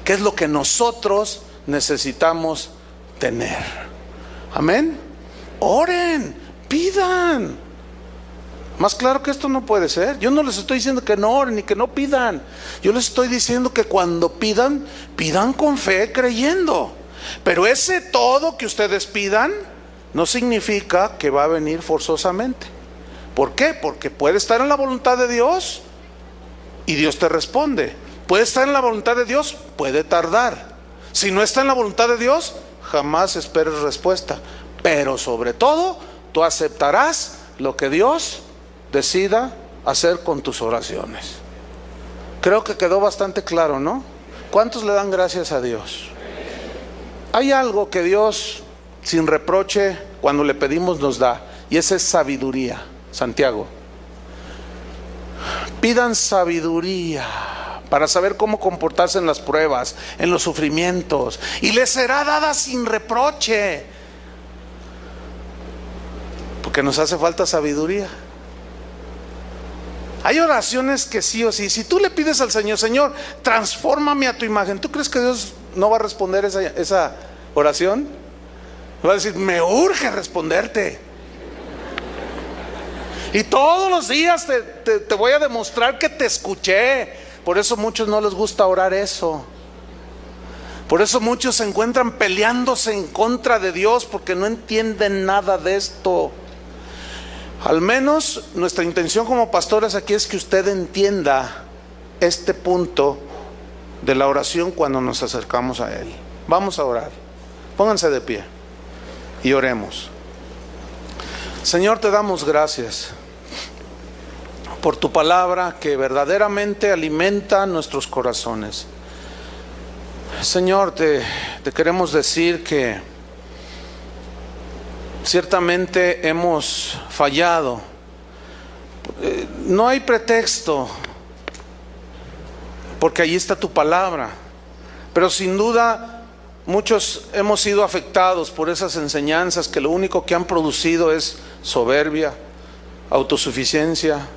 ¿Qué es lo que nosotros necesitamos tener? Amén. Oren, pidan. Más claro que esto no puede ser. Yo no les estoy diciendo que no oren ni que no pidan. Yo les estoy diciendo que cuando pidan, pidan con fe, creyendo. Pero ese todo que ustedes pidan no significa que va a venir forzosamente. ¿Por qué? Porque puede estar en la voluntad de Dios y Dios te responde. Puede estar en la voluntad de Dios, puede tardar. Si no está en la voluntad de Dios, jamás esperes respuesta. Pero sobre todo, tú aceptarás lo que Dios decida hacer con tus oraciones. Creo que quedó bastante claro, ¿no? ¿Cuántos le dan gracias a Dios? Hay algo que Dios, sin reproche, cuando le pedimos nos da, y esa es sabiduría. Santiago: pidan sabiduría para saber cómo comportarse en las pruebas, en los sufrimientos, y les será dada sin reproche. Porque nos hace falta sabiduría. Hay oraciones que sí o sí. Si tú le pides al Señor: Señor, transfórmame a tu imagen, ¿tú crees que Dios no va a responder esa oración? Va a decir: me urge responderte. Y todos los días te voy a demostrar que te escuché. Por eso a muchos no les gusta orar eso. Por eso muchos se encuentran peleándose en contra de Dios, porque no entienden nada de esto. Al menos nuestra intención como pastores aquí es que usted entienda este punto de la oración cuando nos acercamos a Él. Vamos a orar. Pónganse de pie y oremos. Señor, te damos gracias por tu palabra que verdaderamente alimenta nuestros corazones. Señor, te queremos decir que ciertamente hemos fallado. No hay pretexto, porque allí está tu palabra. Pero sin duda muchos hemos sido afectados por esas enseñanzas que lo único que han producido es soberbia, autosuficiencia,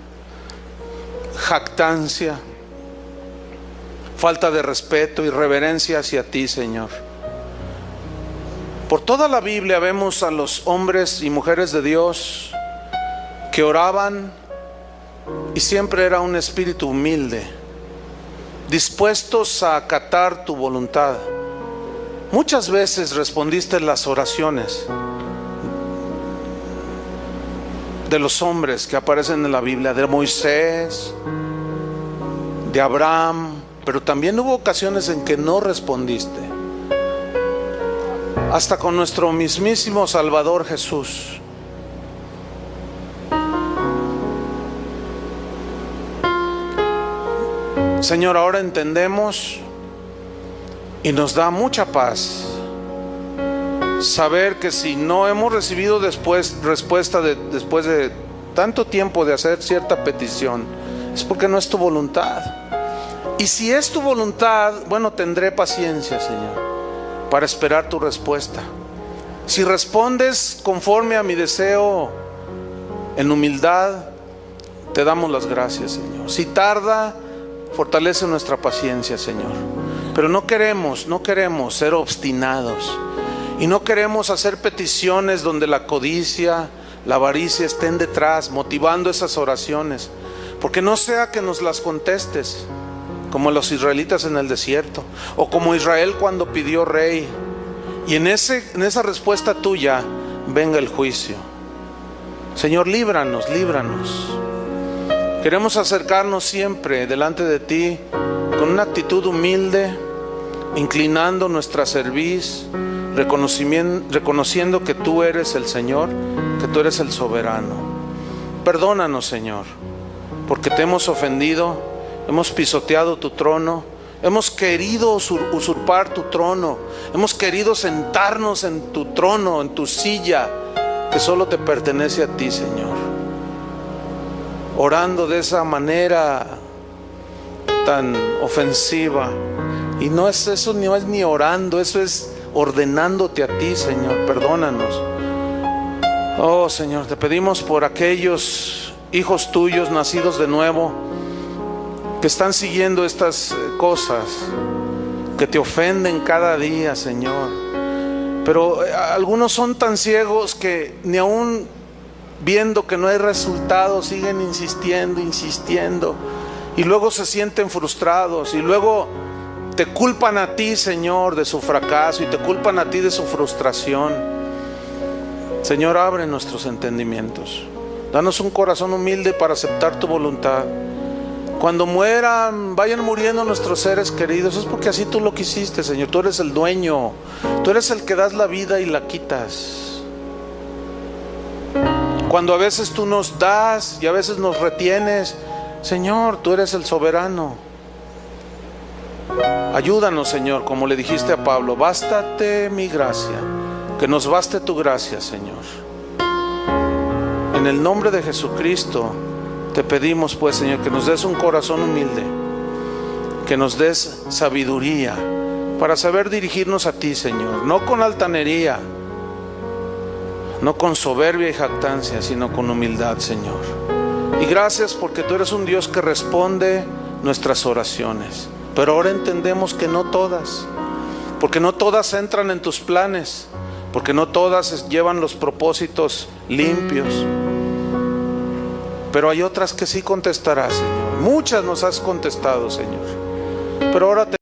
jactancia, falta de respeto y reverencia hacia ti, Señor. Por toda la Biblia vemos a los hombres y mujeres de Dios que oraban, y siempre era un espíritu humilde, dispuestos a acatar tu voluntad. Muchas veces respondiste las oraciones de los hombres que aparecen en la Biblia, de Moisés, de Abraham, pero también hubo ocasiones en que no respondiste. Hasta con nuestro mismísimo Salvador Jesús. Señor, ahora entendemos y nos da mucha paz saber que si no hemos recibido respuesta después de tanto tiempo de hacer cierta petición, es porque no es tu voluntad. Y si es tu voluntad, bueno, tendré paciencia, Señor, para esperar tu respuesta. Si respondes conforme a mi deseo, en humildad, te damos las gracias, Señor. Si tarda, fortalece nuestra paciencia, Señor. Pero no queremos ser obstinados. Y no queremos hacer peticiones donde la codicia, la avaricia estén detrás, motivando esas oraciones. Porque no sea que nos las contestes, como los israelitas en el desierto, o como Israel cuando pidió rey, y en esa respuesta tuya venga el juicio. Señor, líbranos. Queremos acercarnos siempre delante de ti con una actitud humilde, inclinando nuestra cerviz, reconociendo que tú eres el Señor, que tú eres el soberano. Perdónanos, Señor, porque te hemos ofendido, hemos pisoteado tu trono, hemos querido usurpar tu trono, hemos querido sentarnos en tu trono, en tu silla, que solo te pertenece a ti, Señor. Orando de esa manera tan ofensiva. Y no es eso, no es ni orando, eso es ordenándote a ti, Señor. Perdónanos. Oh Señor, te pedimos por aquellos hijos tuyos nacidos de nuevo que están siguiendo estas cosas, que te ofenden cada día, Señor. Pero algunos son tan ciegos que ni aún viendo que no hay resultados siguen insistiendo, y luego se sienten frustrados, y luego te culpan a ti, Señor, de su fracaso, y te culpan a ti de su frustración. Señor, abre nuestros entendimientos, danos un corazón humilde para aceptar tu voluntad. Cuando vayan muriendo nuestros seres queridos, es porque así tú lo quisiste, Señor. Tú eres el dueño, tú eres el que das la vida y la quitas. Cuando a veces tú nos das y a veces nos retienes, Señor, tú eres el soberano. Ayúdanos, Señor, como le dijiste a Pablo: bástate mi gracia, que nos baste tu gracia, Señor. En el nombre de Jesucristo te pedimos, pues, Señor, que nos des un corazón humilde, que nos des sabiduría para saber dirigirnos a ti, Señor, no con altanería, no con soberbia y jactancia, sino con humildad, Señor. Y gracias porque tú eres un Dios que responde nuestras oraciones, pero ahora entendemos que no todas, porque no todas entran en tus planes, porque no todas llevan los propósitos limpios. Pero hay otras que sí contestarás, Señor. Muchas nos has contestado, Señor. Pero ahora te...